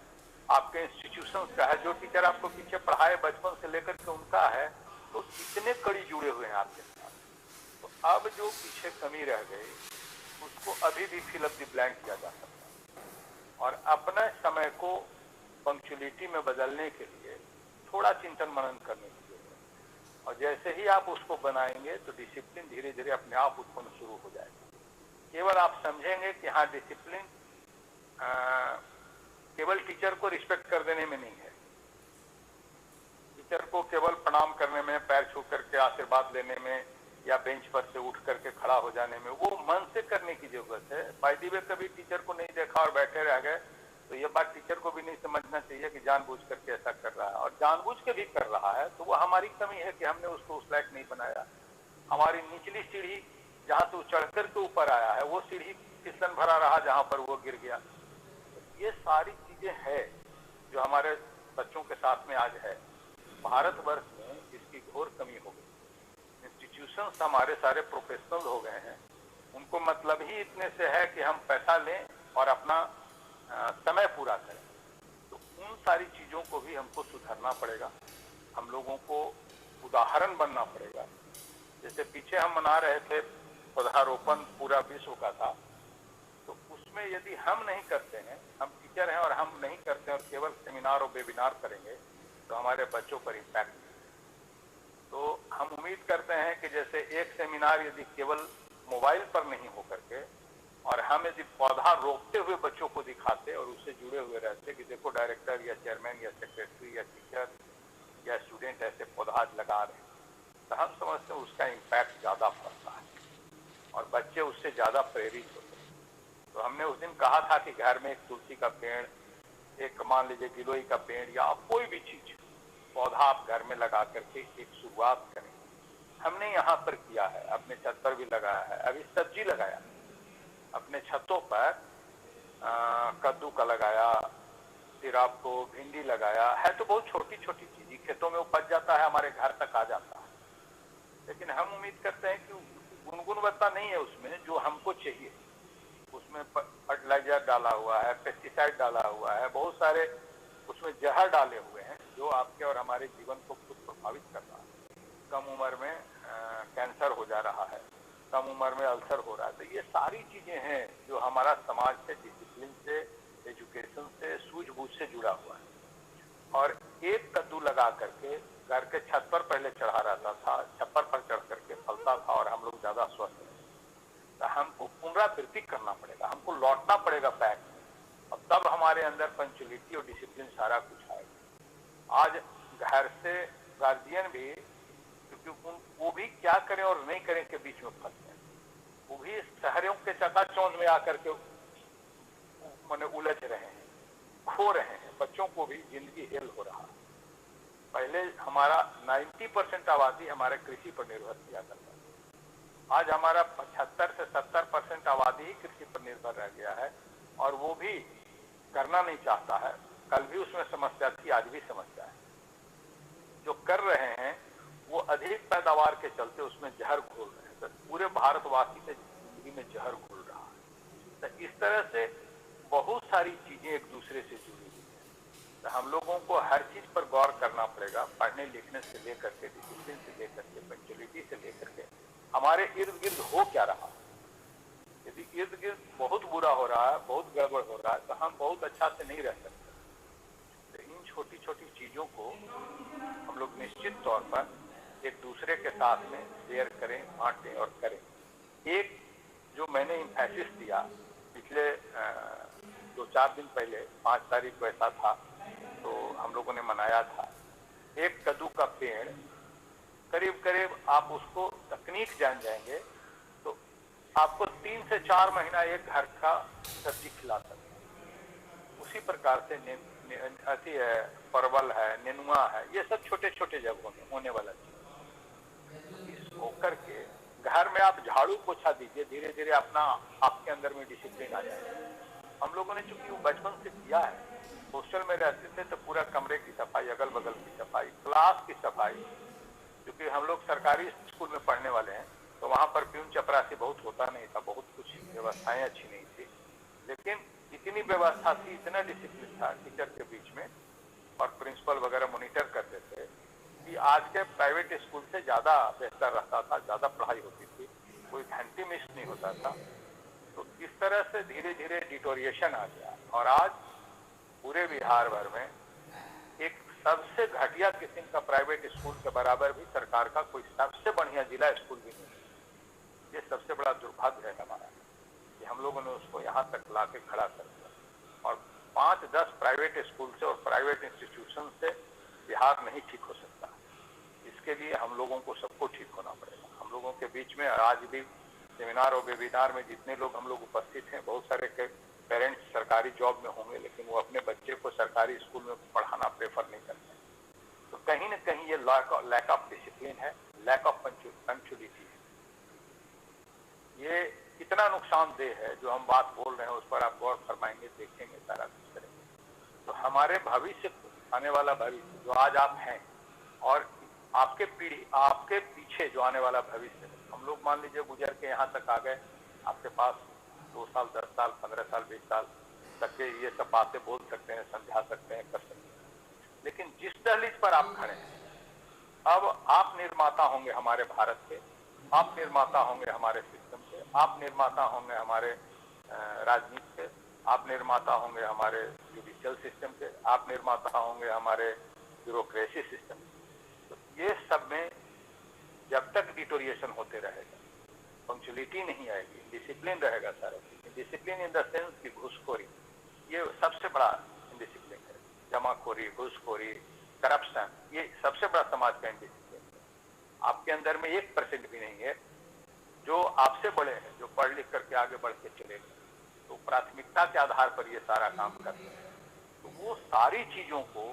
S6: आपके इंस्टीट्यूशन का है, जो टीचर आपको पीछे पढ़ाए बचपन से लेकर के उनका है। तो इतने कड़ी जुड़े हुए हैं आपके साथ। तो अब जो पीछे कमी रह गई उसको अभी भी फिल अप द ब्लैंक किया जा सकता है और अपने समय को पंक्चुअलिटी में बदलने के लिए थोड़ा चिंतन मनन करने की जरूरत है। और जैसे ही आप उसको बनाएंगे तो डिसिप्लिन धीरे धीरे अपने आप उत्पन्न शुरू हो जाएगा। केवल आप समझेंगे कि हाँ डिसिप्लिन केवल टीचर को रिस्पेक्ट कर देने में नहीं है, टीचर को केवल प्रणाम करने में, पैर छू करके आशीर्वाद लेने में या बेंच पर से उठ करके खड़ा हो जाने में, वो मन से करने की जरूरत है। बाय द वे कभी टीचर को नहीं देखा और बैठे रह गए तो ये बात टीचर को भी नहीं समझना चाहिए कि जानबूझ करके ऐसा कर रहा है, और जानबूझ के भी कर रहा है तो वो हमारी कमी है कि हमने उसको उस लायक नहीं बनाया। हमारी निचली सीढ़ी जहाँ से वो चढ़ करके ऊपर आया है वो सीढ़ी फिसलन भरा रहा जहाँ पर वो गिर गया। ये सारी चीजें हैं जो हमारे बच्चों के साथ में आज है। भारतवर्ष में इसकी घोर कमी हो गई। इंस्टीट्यूशंस हमारे सारे प्रोफेशनल हो गए हैं, उनको मतलब ही इतने से है कि हम पैसा लें और अपना समय पूरा करें। तो उन सारी चीजों को भी हमको सुधारना पड़ेगा, हम लोगों को उदाहरण बनना पड़ेगा। जैसे पीछे हम मना रहे थे पौधारोपण पूरा विश्व का था, तो उसमें यदि हम नहीं करते हैं, हम टीचर हैं और हम नहीं करते हैं और केवल सेमिनार और वेबिनार करेंगे तो हमारे बच्चों पर इम्पैक्ट नहीं। तो हम उम्मीद करते हैं कि जैसे एक सेमिनार यदि केवल मोबाइल पर नहीं हो करके और हम यदि पौधा रोपते हुए बच्चों को दिखाते और उससे जुड़े हुए रहते कि देखो डायरेक्टर या चेयरमैन या सेक्रेटरी या टीचर या स्टूडेंट ऐसे पौधा लगा रहे हैं, तो हम समझते हैं उसका इम्पैक्ट ज़्यादा पड़ता है और बच्चे उससे ज़्यादा प्रेरित होते हैं। तो हमने उस दिन कहा था कि घर में एक तुलसी का पेड़, एक मान लीजिए गिलोई का पेड़ या आप कोई भी चीज पौधा आप घर में लगा करके एक शुरुआत करें। हमने यहाँ पर किया है, अपने छत पर भी लगाया है, अभी सब्जी लगाया अपने छतों पर, कद्दू का लगाया, फिर आपको भिंडी लगाया है। तो बहुत छोटी छोटी चीजें खेतों में उपज जाता है, हमारे घर तक आ जाता है। लेकिन हम उम्मीद करते हैं कि गुणवत्ता नहीं है उसमें जो हमको चाहिए। उसमें फर्टिलाइजर डाला हुआ है, पेस्टिसाइड डाला हुआ है, बहुत सारे उसमें जहर डाले हुए हैं जो आपके और हमारे जीवन को खुद प्रभावित कर रहा है। कम उम्र में कैंसर हो जा रहा है, कम उम्र में अल्सर हो रहा है। तो ये सारी चीजें हैं जो हमारा समाज से, डिसिप्लिन से, एजुकेशन से, सूझबूझ से जुड़ा हुआ है। और एक कद्दू लगा करके घर के छत पर पहले चढ़ा रहता था, छप्पर पर चढ़ करके फलता था और हम लोग ज्यादा स्वस्थ थे। तो हमको पुनरावृत्ति करना पड़ेगा, हमको लौटना पड़ेगा बैक में, और तब हमारे अंदर पंचुअलिटी और डिसिप्लिन सारा कुछ आएगा। आज घर से गार्जियन भी, क्योंकि वो भी क्या करें और नहीं करें के बीच में फंसते हैं, वो भी शहरों के चकाचौंध में आकर के माने उलझ रहे हैं, खो रहे हैं। बच्चों को भी जिंदगी हेल हो रहा है। पहले हमारा 90% आबादी हमारे कृषि पर निर्भर किया करता है, आज हमारा 75 से 70% आबादी ही कृषि पर निर्भर रह गया है और वो भी करना नहीं चाहता है। कल भी उसमें समस्या थी, आज भी समस्या है। जो कर रहे हैं वो अधिक पैदावार के चलते उसमें जहर घोल रहे हैं। तो पूरे भारतवासी के जिंदगी में जहर घोल रहा है। तो इस तरह से बहुत सारी चीजें एक दूसरे से जुड़ी हुई है। तो हम लोगों को हर चीज पर गौर करना पड़ेगा, पढ़ने लिखने से लेकर के, डिसिप्लिन से लेकर के, पंचुअलिटी से लेकर के, हमारे इर्द गिर्द हो क्या रहा। यदि इर्द गिर्द बहुत बुरा हो रहा है, बहुत गड़बड़ हो रहा है, तो हम बहुत अच्छा से नहीं रह सकते। तो इन छोटी छोटी चीजों को हम लोग निश्चित तौर पर एक दूसरे के साथ में शेयर करें, बांटें और करें। एक जो मैंने इम्फेसिस दिया पिछले 2-4 दिन पहले, 5 तारीख को ऐसा था, तो हम लोगों ने मनाया था। एक कद्दू का पेड़ करीब करीब आप उसको तकनीक जान जाएंगे तो आपको 3 से 4 महीना एक घर का सब्जी खिला सकते हैं। उसी प्रकार से अति है, परवल है, नेनुआ है, ये सब छोटे छोटे जगहों में होने वाला चीज होकर के घर में आप झाड़ू पोछा दीजिए, धीरे धीरे अपना आपके अंदर में डिसिप्लिन आ जाएगा। हम लोगों ने चूंकि वो बचपन से किया है, हॉस्टल में रहते थे तो पूरा कमरे की सफाई, अगल बगल की सफाई, क्लास की सफाई, क्योंकि हम लोग सरकारी स्कूल में पढ़ने वाले हैं तो वहाँ पर प्यून चपरासी बहुत होता नहीं था, बहुत कुछ व्यवस्थाएं अच्छी नहीं थी। लेकिन इतनी व्यवस्था थी, इतना डिसिप्लिन था टीचर के बीच में और प्रिंसिपल वगैरह मॉनिटर करते थे कि आज के प्राइवेट स्कूल से ज़्यादा बेहतर रहता था, ज़्यादा पढ़ाई होती थी, कोई घंटी मिस नहीं होता था। तो इस तरह से धीरे धीरे डिटोरिएशन आ गया और आज पूरे बिहार भर में एक सबसे घटिया किस्म का प्राइवेट स्कूल के बराबर भी सरकार का कोई सबसे बढ़िया जिला स्कूल भी नहीं। ये सबसे बड़ा दुर्भाग्य है हमारा कि हम लोगों ने उसको यहाँ तक ला के खड़ा कर दिया और 5-10 प्राइवेट स्कूल से और प्राइवेट इंस्टीट्यूशन से बिहार नहीं ठीक हो सकता। इसके लिए हम लोगों को सबको ठीक होना पड़ेगा। हम लोगों के बीच में आज भी सेमिनार और वेबिनार में जितने लोग हम लोग उपस्थित हैं, बहुत सारे पेरेंट्स सरकारी जॉब में होंगे, लेकिन वो अपने बच्चे को सरकारी स्कूल में पढ़ाना प्रेफर नहीं करते हैं। तो कहीं ना कहीं ये लैक ऑफ डिसिप्लिन है, लैक ऑफ पंक्चुअलिटी है। ये कितना नुकसानदेह है जो हम बात बोल रहे हैं, उस पर आप गौर फरमाएंगे, देखेंगे, सारा कुछ करेंगे तो हमारे भविष्य, आने वाला भविष्य जो आज आप हैं और आपके पीढ़ी, आपके पीछे जो आने वाला भविष्य है, हम लोग मान लीजिए गुजर के यहाँ तक आ गए, आपके पास 2 साल, 10 साल, 15 साल, 20 साल तक के ये सब बातें बोल सकते हैं, समझा सकते हैं, कर सकते हैं। लेकिन जिस दहलीज पर आप खड़े हैं, अब आप निर्माता होंगे हमारे भारत के, आप निर्माता होंगे हमारे सिस्टम के, आप निर्माता होंगे हमारे राजनीति के, आप निर्माता होंगे हमारे जुडिशियल सिस्टम के, आप निर्माता होंगे हमारे ब्यूरोक्रेसी सिस्टम के। तो ये सब में जब तक डिटोरिएशन होते रहेगा, पंक्चुअलिटी नहीं आएगी, डिसिप्लिन रहेगा सारा। डिसिप्लिन इन द सेंस की घूसखोरी, ये सबसे बड़ा इंडिसिप्लिन है। जमाखोरी, घूसखोरी, करप्शन, ये सबसे बड़ा समाज का इंडिसिप्लिन है। आपके अंदर में 1% भी नहीं है जो आपसे बड़े हैं, जो पढ़ लिख करके आगे बढ़ के चले गए, तो प्राथमिकता के आधार पर ये सारा काम करते हैं। तो वो सारी चीजों को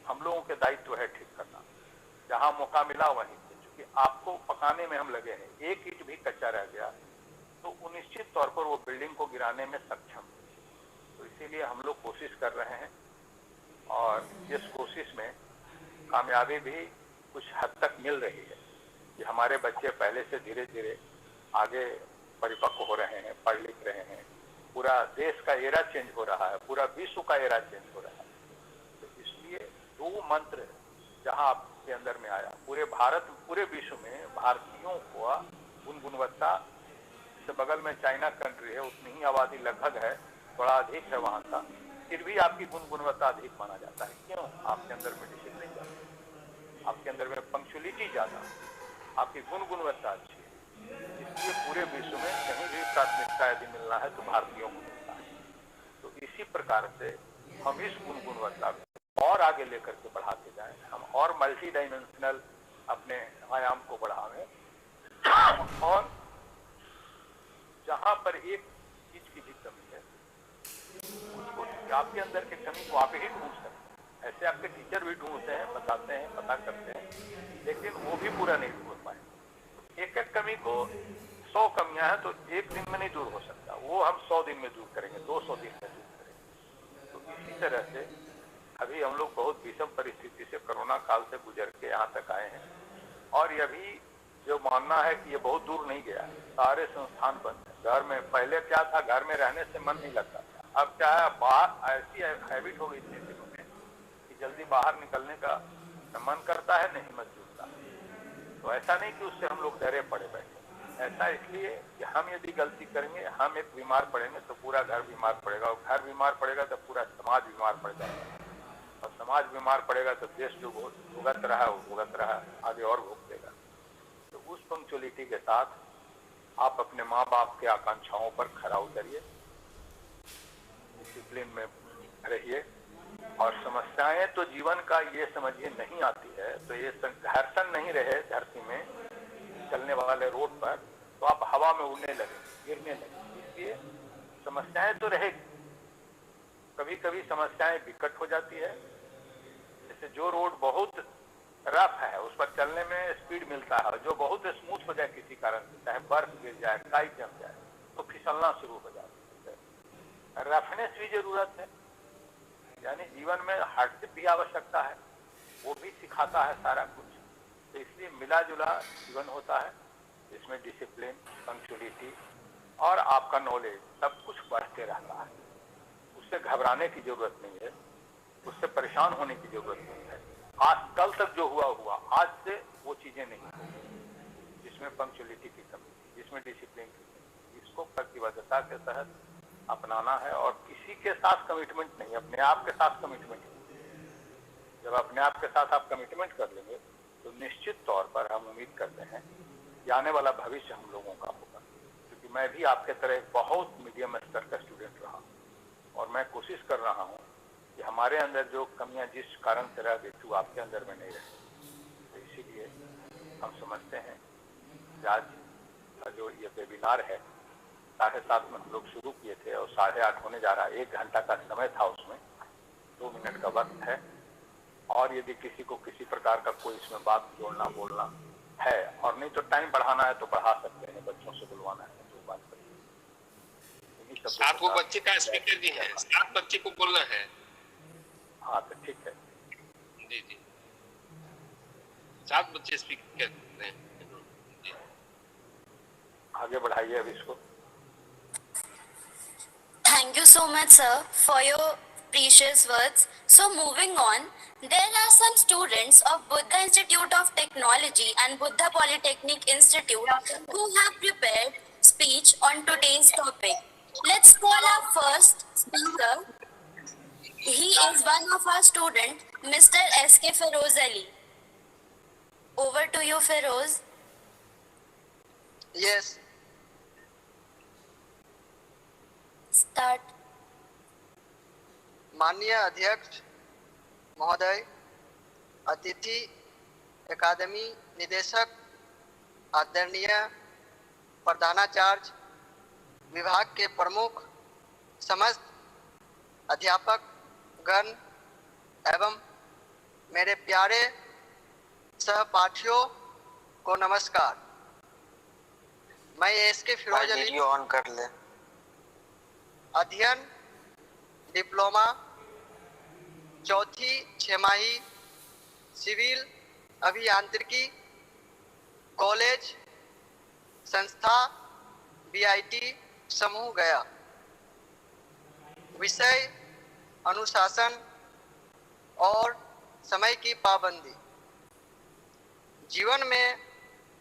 S6: हम लोगों के दायित्व है ठीक करना। जहां मौका मिला वहीं से, क्योंकि आपको पकाने में हम लगे हैं, एक ईंट भी कच्चा रह गया तो वो निश्चित तौर पर वो बिल्डिंग को गिराने में सक्षम है। तो इसीलिए हम लोग कोशिश कर रहे हैं और इस कोशिश में कामयाबी भी कुछ हद तक मिल रही है कि हमारे बच्चे पहले से धीरे धीरे आगे परिपक्व हो रहे हैं, पढ़ लिख रहे हैं। पूरा देश का एरा चेंज हो रहा है, पूरा विश्व का एरा चेंज हो रहा है। तो इसलिए 2 मंत्र जहां आपके अंदर में आया, पूरे भारत, पूरे विश्व में भारतीयों को गुणवत्ता से, बगल में चाइना कंट्री है, उतनी ही आबादी लगभग है, थोड़ा अधिक है वहां का, फिर भी आपकी गुणवत्ता अधिक माना जाता है। क्यों? आपके अंदर में डिसिप्लिन ज्यादा, आपके अंदर में पंक्चुअलिटी ज्यादा, आपकी गुणवत्ता अच्छी है। इसलिए पूरे विश्व में कहीं भी प्राथमिकता यदि मिलना है तो भारतीयों को मिलता है। तो इसी प्रकार से हम इस गुणवत्ता को और आगे लेकर के बढ़ाते जाएं, हम और मल्टी डायमेंशनल अपने आयाम को बढ़ावें और जहां पर एक चीज की भी कमी है उसको, आपके अंदर की कमी को आप ही ढूंढ सकते हैं। ऐसे आपके टीचर भी ढूंढते हैं, बताते हैं, पता करते हैं, लेकिन वो भी पूरा नहीं ढूंढ पाए। एक एक कमी को 100 कमियां हैं तो एक दिन में नहीं दूर हो सकता, वो हम 100 दिन में दूर करेंगे, 200 दिन में दूर करेंगे। तो इसी तरह से अभी हम लोग बहुत विषम परिस्थिति से, कोरोना काल से गुजर के यहाँ तक आए हैं और ये भी जो मानना है कि ये बहुत दूर नहीं गया, सारे संस्थान बंद है। घर में पहले क्या था, घर में रहने से मन नहीं लगता था, अब क्या है, बाहर ऐसी हैबिट हो गई इतने दिनों में कि जल्दी बाहर निकलने का मन करता है, नहीं हिम्मत जुटता। तो ऐसा नहीं कि उससे हम लोग डरे पड़े बैठे, ऐसा इसलिए कि हम यदि गलती करेंगे, हम एक बीमार पड़ेंगे तो पूरा घर बीमार पड़ेगा, और घर बीमार पड़ेगा तो पूरा समाज बीमार पड़ जाएगा, और समाज बीमार पड़ेगा तो देश जो भुगत रहा है वो भुगत रहा है, आगे और भुगतेगा। तो उस पंक्चुअलिटी के साथ आप अपने माँ बाप के आकांक्षाओं पर खरा उतरिए, डिसिप्लिन में रहिए, और समस्याएं तो जीवन का ये समझिए नहीं आती है, तो ये घर्षण नहीं रहे धरती में चलने वाले रोड पर, तो आप हवा में उड़ने लगे, गिरने लगे। इसलिए समस्याएं तो रहेगी, कभी कभी समस्याएं विकट हो जाती है। जैसे जो रोड बहुत रफ है उस पर चलने में स्पीड मिलता है, जो बहुत स्मूथ हो जाए किसी कारण से, चाहे बर्फ गिर जाए, काई जम जाए, तो फिसलना शुरू हो जाता है। रफनेस भी जरूरत है, यानी जीवन में हार्डशिप भी आवश्यकता है, वो भी सिखाता है सारा कुछ। तो इसलिए मिला जुला जीवन होता है, इसमें डिसिप्लिन, पंक्चुअलिटी और आपका नॉलेज सब कुछ बढ़ते रहता है। उससे घबराने की जरूरत नहीं है, उससे परेशान होने की जरूरत नहीं है। आज कल तक जो हुआ, आज से वो चीजें नहीं होंगी जिसमें पंक्चुअलिटी की कमी, जिसमें डिसिप्लिन की कमी। इसको प्रतिबद्धता के तहत अपनाना है और किसी के साथ कमिटमेंट नहीं, अपने आप के साथ कमिटमेंट। जब अपने आप के साथ आप कमिटमेंट कर लेंगे तो निश्चित तौर पर हम उम्मीद करते हैं कि आने वाला भविष्य हम लोगों का होगा। क्योंकि मैं भी आपके तरह बहुत मीडियम स्तर का स्टूडेंट रहा और मैं कोशिश कर रहा हूँ कि हमारे अंदर जो कमियां जिस कारण से रह गई थी वो आपके अंदर में नहीं रही। तो इसीलिए हम समझते हैं कि आज का जो ये वेबिनार है 7:30 में हम लोग शुरू किए थे और 8:30 होने जा रहा है। 1 घंटा का समय था, उसमें 2 मिनट का वक्त है। और यदि किसी को किसी प्रकार का कोई इसमें बात जोड़ना बोलना है और नहीं तो टाइम बढ़ाना है तो बढ़ा सकते हैं, बच्चों से बुलवाना है तो बात करिए।
S2: 7 वो बच्चे का स्पीकर जी है, 7 बच्चे को बोलना है।
S6: हाँ तो ठीक है
S2: जी जी, 7 बच्चे स्पीकर हैं।
S6: आगे बढ़ाइए अब इसको।
S1: Thank you so much, sir, for your precious words. So, moving on, there are some students of Buddha Institute of Technology and Buddha Polytechnic Institute who have prepared speech on today's topic. Let's call our first speaker. He is one of our student, Mr. S.K. Feroz Ali. Over to you, Feroz.
S7: Yes.
S1: Start.
S7: माननीय अध्यक्ष महोदय, अतिथि अकादमी निदेशक, आदरणीय प्रधानाचार्य, विभाग के प्रमुख, समस्त अध्यापक गण एवं मेरे प्यारे सहपाठियों को नमस्कार। मैं SK Firoz Ali,
S3: video on कर ले।
S7: अध्ययन डिप्लोमा चौथी छमाही सिविल अभियांत्रिकी कॉलेज संस्था बीआईटी समूह गया। विषय अनुशासन और समय की पाबंदी। जीवन में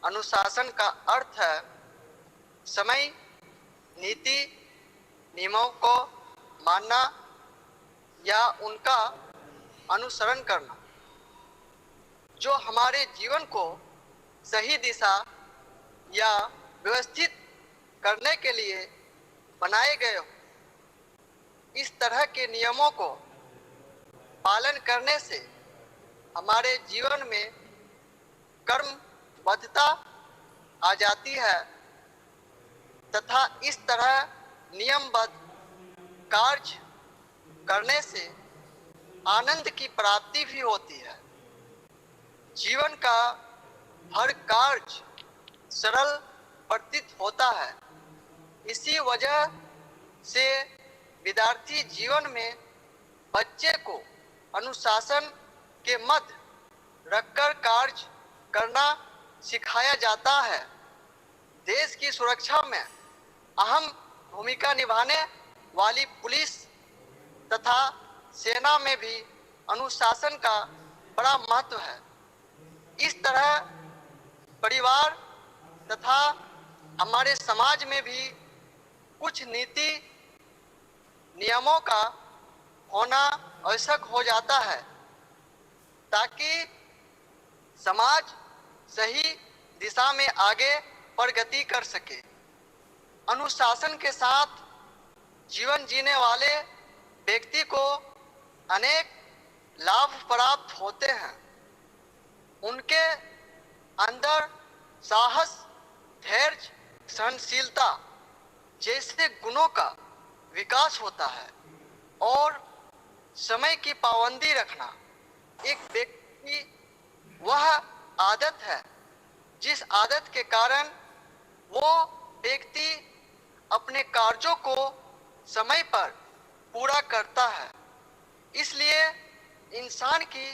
S7: अनुशासन का अर्थ है समय, नीति, नियमों को मानना या उनका अनुसरण करना, जो हमारे जीवन को सही दिशा या व्यवस्थित करने के लिए बनाए गए हो। इस तरह के नियमों को पालन करने से हमारे जीवन में कर्मबद्धता आ जाती है तथा इस तरह नियमबद्ध कार्य करने से आनंद की प्राप्ति भी होती है। जीवन का हर कार्य सरल प्रतीत होता है। इसी वजह से विद्यार्थी जीवन में बच्चे को अनुशासन के मध्य रखकर कार्य करना सिखाया जाता है। देश की सुरक्षा में अहम भूमिका निभाने वाली पुलिस तथा सेना में भी अनुशासन का बड़ा महत्व है। इस तरह परिवार तथा हमारे समाज में भी कुछ नीति नियमों का होना आवश्यक हो जाता है ताकि समाज सही दिशा में आगे प्रगति कर सके। अनुशासन के साथ जीवन जीने वाले व्यक्ति को अनेक लाभ प्राप्त होते हैं। उनके अंदर साहस, धैर्य, सहनशीलता जैसे गुणों का विकास होता है और समय की पाबंदी रखना एक व्यक्ति वह आदत है जिस आदत के कारण वो व्यक्ति अपने कार्यों को समय पर पूरा करता है। इसलिए इंसान की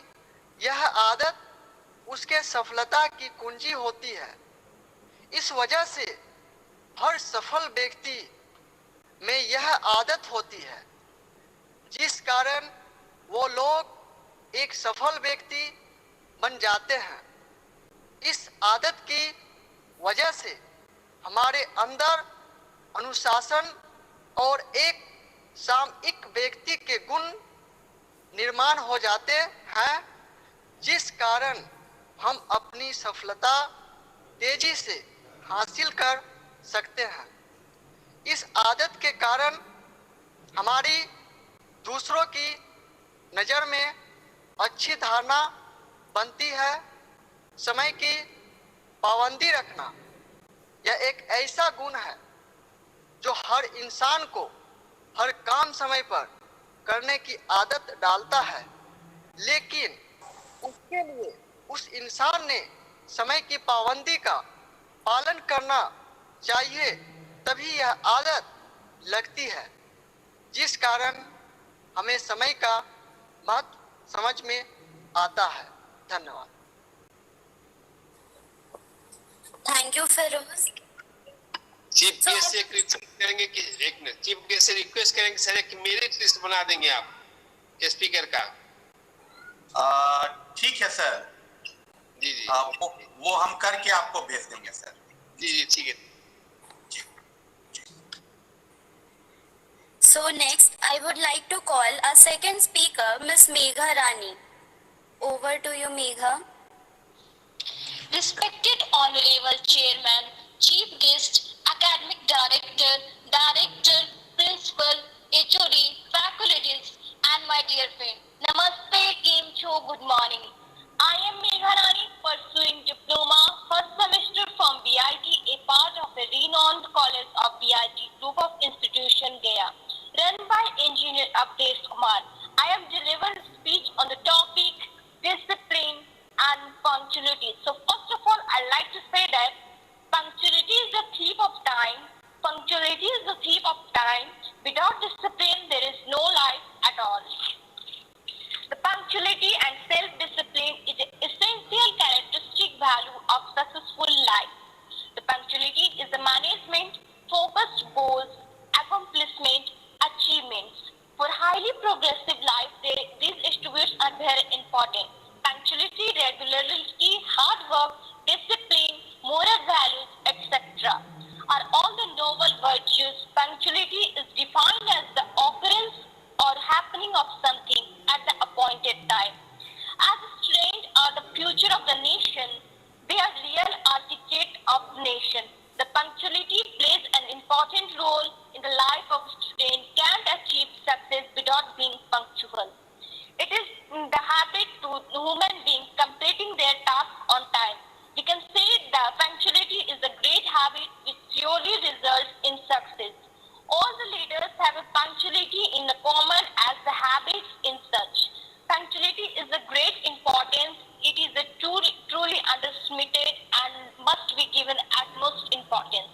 S7: यह आदत उसके सफलता की कुंजी होती है। इस वजह से हर सफल व्यक्ति में यह आदत होती है जिस कारण वो लोग एक सफल व्यक्ति बन जाते हैं। इस आदत की वजह से हमारे अंदर अनुशासन और एक सामयिक व्यक्ति के गुण निर्माण हो जाते हैं जिस कारण हम अपनी सफलता तेजी से हासिल कर सकते हैं। इस आदत के कारण हमारी दूसरों की नज़र में अच्छी धारणा बनती है। समय की पाबंदी रखना यह एक ऐसा गुण है जो हर इंसान को हर काम समय पर करने की आदत डालता है, लेकिन उसके लिए उस इंसान ने समय की पाबंदी का पालन करना चाहिए, तभी यह आदत लगती है, जिस कारण हमें समय का महत्व समझ में आता है। धन्यवाद।
S1: Thank you, Feroz.
S8: Chief guest से रिक्वेस्ट करेंगे कि एक मिनट, चीफ गेस्ट से रिक्वेस्ट करेंगे सर कि मेरिट लिस्ट बना देंगे आप स्पीकर का।
S5: ठीक है सर।
S8: जी जी
S5: वो हम करके आपको भेज देंगे सर।
S8: जी जी ठीक है।
S1: So next, I would like to call our second speaker, Miss Megha Rani. Over to you, Megha.
S9: Respected Honorable Chairman, Chief Guest, Academic Director, Director, Principal, HOD, Faculties, and my dear friend. Namaste, Kim Cho, good morning. I am Megha Rani, pursuing Diploma, first semester from BIT, a part of the renowned College of BIT Group of Institution, Gaya, run by Engineer Avdesh Kumar. I am delivering a speech on the topic discipline and punctuality. So first of all, I'd like to say that punctuality is the thief of time. Punctuality is the thief of time. Without discipline, there is no life at all. The punctuality and self-discipline is an essential characteristic value of successful life. The punctuality is the management, focused goals, accomplishment, achievements. For highly progressive life, these attributes are very important. Punctuality, regularity, hard work, discipline, moral values, etc. are all the noble virtues. Punctuality is defined as the occurrence or happening of something at the appointed time. As students are the future of the nation, they are real architect of nation. The punctuality plays an important role in the life of a student can't achieve success without being punctual. It is the habit to human beings completing their task on time. We can say that punctuality is a great habit which surely results in success. All the leaders have a punctuality in common as the habits in such. Punctuality is a great importance. It is a truly underestimated and must be given utmost importance.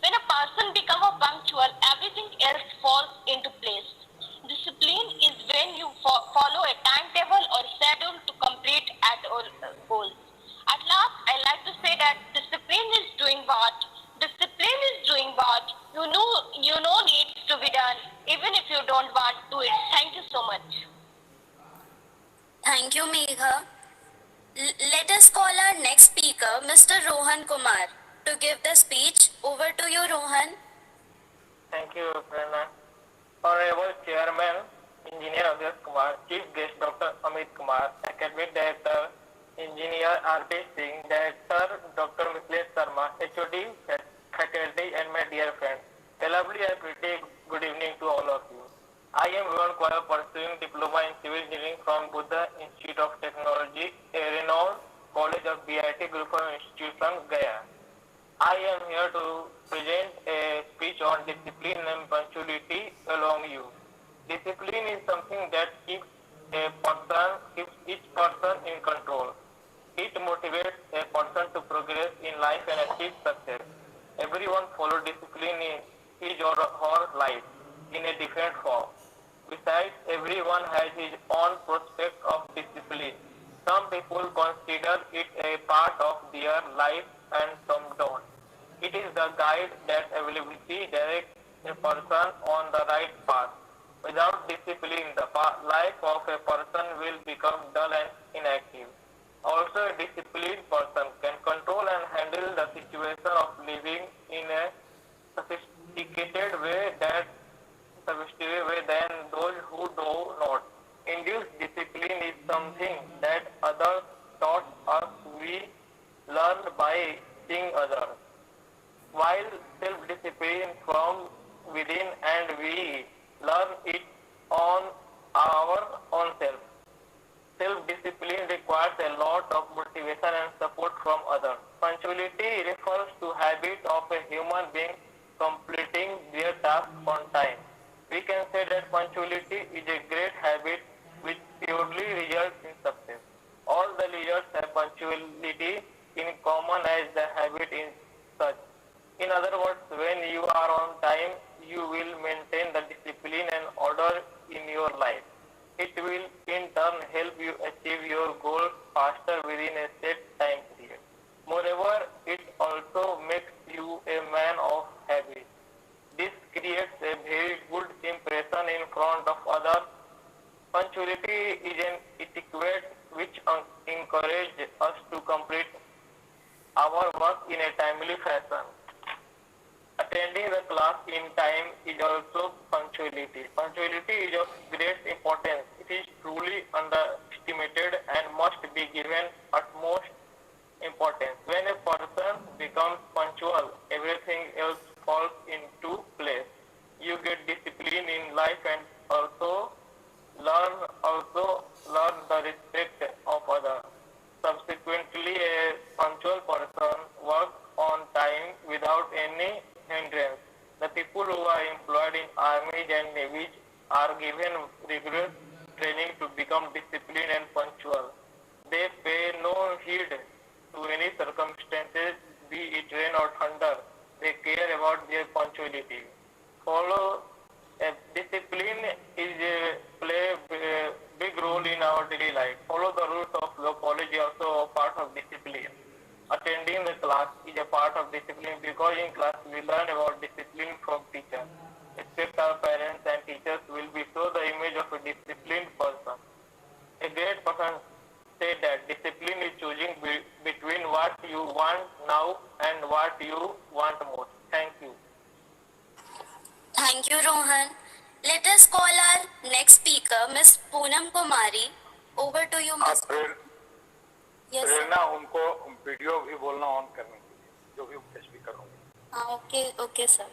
S9: When a person becomes punctual, everything else falls into place. Discipline is when you follow a timetable or schedule to complete at all goals. At last, I like to say that discipline is doing what? Discipline is doing what? You know needs to be done, even if you don't want to do it. Thank you so much.
S1: Thank you, Megha. Let us call our next speaker, Mr. Rohan Kumar, to give the speech. Over to you, Rohan.
S6: Thank you, Prerna. Honorable Chairman, Engineer Avdesh Kumar, Chief Guest Dr. Amit Kumar, Academic Director, Engineer R.P. Singh, Director Dr. Mithilesh Sharma, HOD, faculty, and my dear friends. A lovely and pretty good evening to all of you. I am Rohan Kumar, pursuing Diploma in Civil Engineering from Buddha Institute of Technology, a renowned college of BIT Group of Institution, Gaya. I am here to present a speech on discipline and punctuality along you. Discipline is something that keeps each person in control. It motivates a person to progress in life and achieve success. Everyone follows discipline in his or her life in a different form. Besides, everyone has his own prospect of discipline. Some people consider it a part of their life and some don't. It is the guide that availability directs a person on the right path. Without discipline, the life of a person will become dull and inactive. Also, a disciplined person can control and handle the situation of living in a sophisticated way than those who do not. Induced discipline is something that others taught us. We learn by seeing others, while self-discipline from within, and we learn it on our own self. human being completing their task on time. We can say that punctuality is a great habit which purely results in success. All the leaders have punctuality in common as the habit in such. In other words, when you are on time, you will maintain the discipline and order in your life. It will in turn help you achieve your goals faster within a set time period. Moreover, it also makes you a man of habit. This creates a very good impression in front of others. Punctuality is an etiquette which encourages us to complete our work in a timely fashion. Attending the class in time is also punctuality. Punctuality is of great importance. It is truly underestimated and must be given utmost importance. When a person becomes punctual, everything else falls into place. You get discipline in life and also learn the respect of others. Subsequently, a punctual person works on time without any hindrance. The people who are employed in armies and navies are given rigorous training to become disciplined and punctual. They pay no heed to any circumstances, be it rain or thunder. They care about their punctuality. Follow discipline is play a big role in our daily life. Follow the rules of the college is also a part of discipline. Attending the class is a part of discipline because in class we learn about discipline from teachers. Respect our parents and teachers will be show the image of a disciplined person. A great person said that discipline is choosing between what you want now and what you want most. Thank you.
S1: Thank you, Rohan. Let us call our next speaker, Ms. Poonam Kumari. Over to you, Ms. Yes, sir.
S6: प्रेरणा उनको video भी बोलना on करने के लिए जो भी speaker होंगे.
S1: Okay, sir.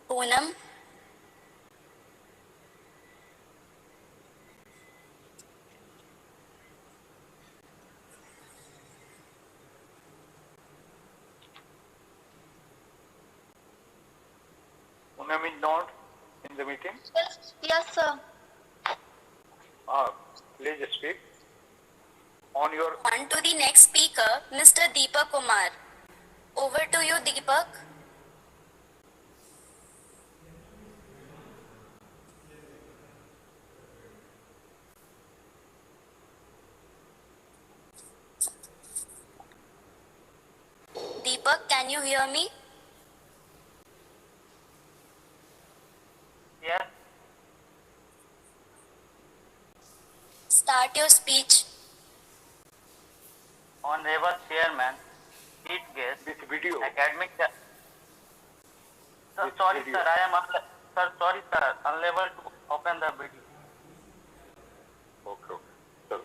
S1: Poonam.
S6: Poonam is not in the meeting.
S9: Yes, sir.
S6: Please speak. On your
S1: On to the next speaker, Mr. Deepak Kumar. Over to you, Deepak. Deepak, can you hear me?
S6: yes.
S1: Start your speech.
S3: Honorable Chairman, chief guest,
S6: This video.
S3: academic. Sir,
S6: Which
S3: sorry,
S6: video?
S3: sir, I am unable to open the video.
S6: Okay चलो.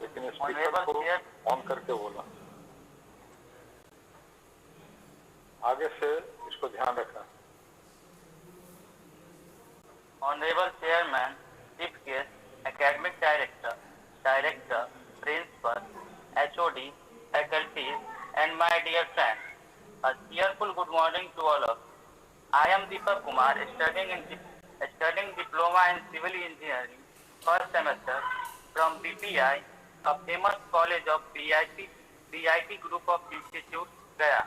S6: लेकिन speaker
S3: Honorable
S6: को
S3: Chair.
S6: On करके बोला. आगे से इसको ध्यान रखना.
S3: Honorable Chairman, chief guest, academic director, principal, HOD, faculties, and my dear friends. A cheerful good morning to all of you. I am Deepak Kumar, studying diploma in civil engineering, first semester from BPI, a famous college of BIT group of institutes, Gaya.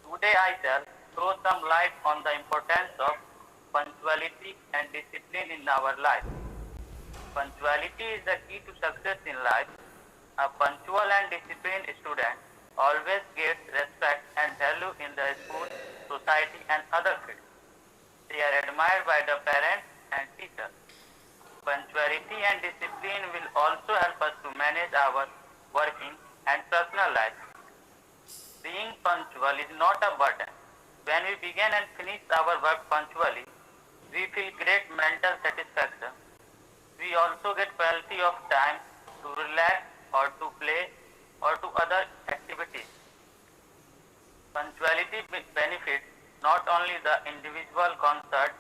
S3: Today I shall throw some light on the importance of punctuality and discipline in our life. Punctuality is the key to success in life. A punctual and disciplined student always gets respect and value in the school, society and other fields. They are admired by the parents and teachers. Punctuality and discipline will also help us to manage our working and personal life. Being punctual is not a burden. When we begin and finish our work punctually, we feel great mental satisfaction. We also get plenty of time to relax or to play or to other activities. Punctuality benefits not only the individual concerned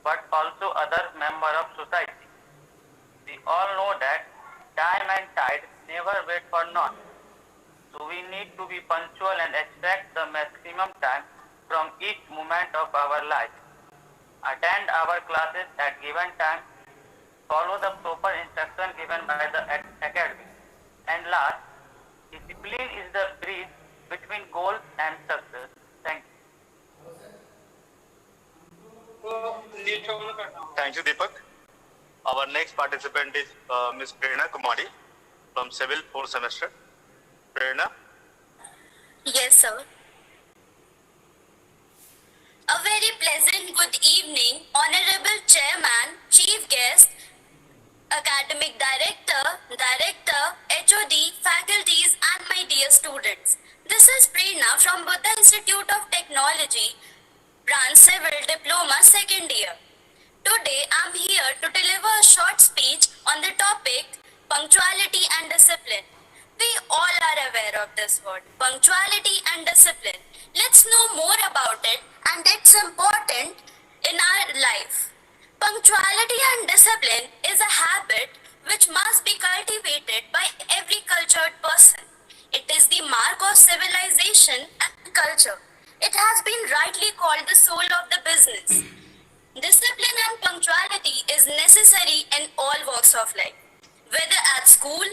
S3: but also other members of society. The all know that time and tide never wait for none. So we need to be punctual and extract the maximum time from each moment of our life. Attend our classes at given time. Follow the proper instruction given by the academy. And last, discipline is the bridge between goals and success. Thank you.
S4: Thank you, Deepak. Our next participant is Ms. Prerna Kumari from Civil 4th semester. Prerna.
S1: Yes, sir. A very pleasant good evening, Honorable Chairman, Chief Guest, Academic Director, HOD, faculties and my dear students. This is Prerna from Buddha Institute of Technology, Branch Civil Diploma 2nd year. Today I am here to deliver a short speech on the topic punctuality and discipline. We all are aware of this word, punctuality and discipline. Let's know more about it and its important in our life. Punctuality and discipline is a habit which must be cultivated by every cultured person. It is the mark of civilization and culture. It has been rightly called the soul of the business. Discipline and punctuality is necessary in all walks of life, whether at school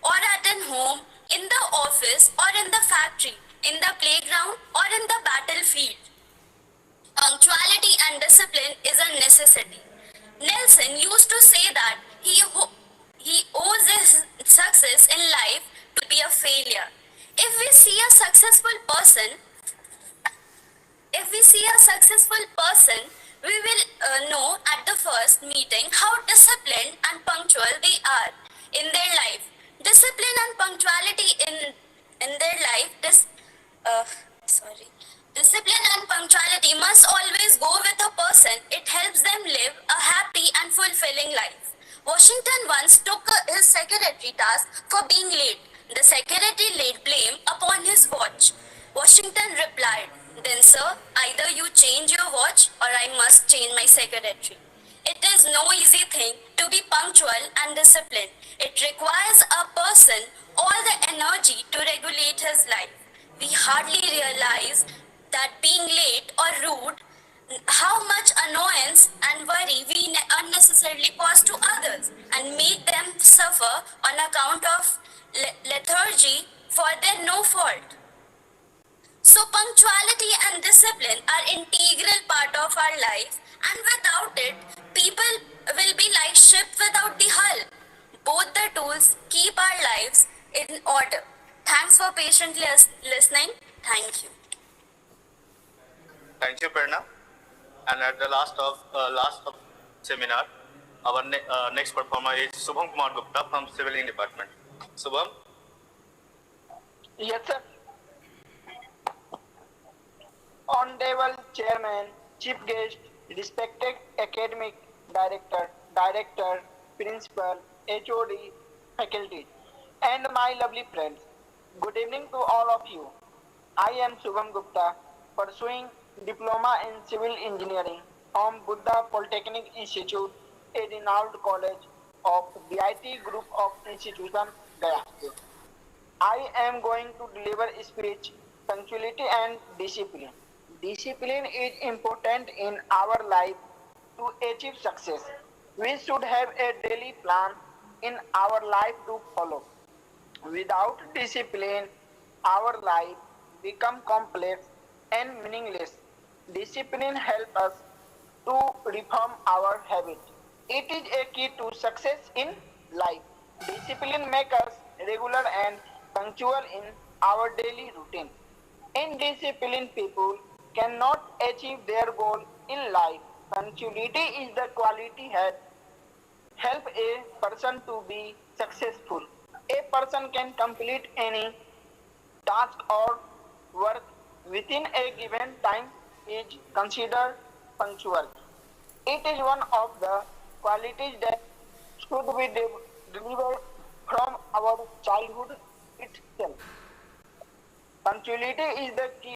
S1: or at home, in the office or in the factory, in the playground or in the battlefield. Punctuality and discipline is a necessity. Nelson used to say that he owes his success in life to be a failure. If we see a successful person, we will know at the first meeting how disciplined and punctual they are in their life. Discipline and punctuality in their life, discipline and punctuality must always go with a person. It helps them live a happy and fulfilling life. Washington once took his secretary task for being late. The secretary laid blame upon his watch. Washington replied, "Then sir, either you change your watch or I must change my secretary." It is no easy thing to be punctual and disciplined. It requires a person all the energy to regulate his life. We hardly realize that being late or rude, how much annoyance and worry we unnecessarily cause to others and make them suffer on account of lethargy for their no fault. So punctuality and discipline are integral part of our life, and without it, people will be like ship without the hull. Both the tools keep our lives in order. Thanks for patiently listening. Thank you.
S4: Thank you, Prerna. And at the last of seminar, our next performer is Subham Kumar Gupta from Civil Engineering Department. Subham.
S10: Yes, sir. Honorable Chairman, Chief Guest, respected Academic Director, Principal, HOD, faculty, and my lovely friends. Good evening to all of you. I am Subham Gupta, pursuing Diploma in Civil Engineering from Buddha Polytechnic Institute, a renowned college of BIT Group of Institutions, Gaya. I am going to deliver a speech, punctuality and discipline. Discipline is important in our life to achieve success. We should have a daily plan in our life to follow. Without discipline, our life becomes complex and meaningless. Discipline helps us to reform our habits. It is a key to success in life. Discipline makes us regular and punctual in our daily routine. Indisciplined people cannot achieve their goal in life. Punctuality is the quality that helps a person to be successful. A person can complete any task or work within a given time is considered punctual. It is one of the qualities that should be delivered from our childhood itself. Punctuality is the key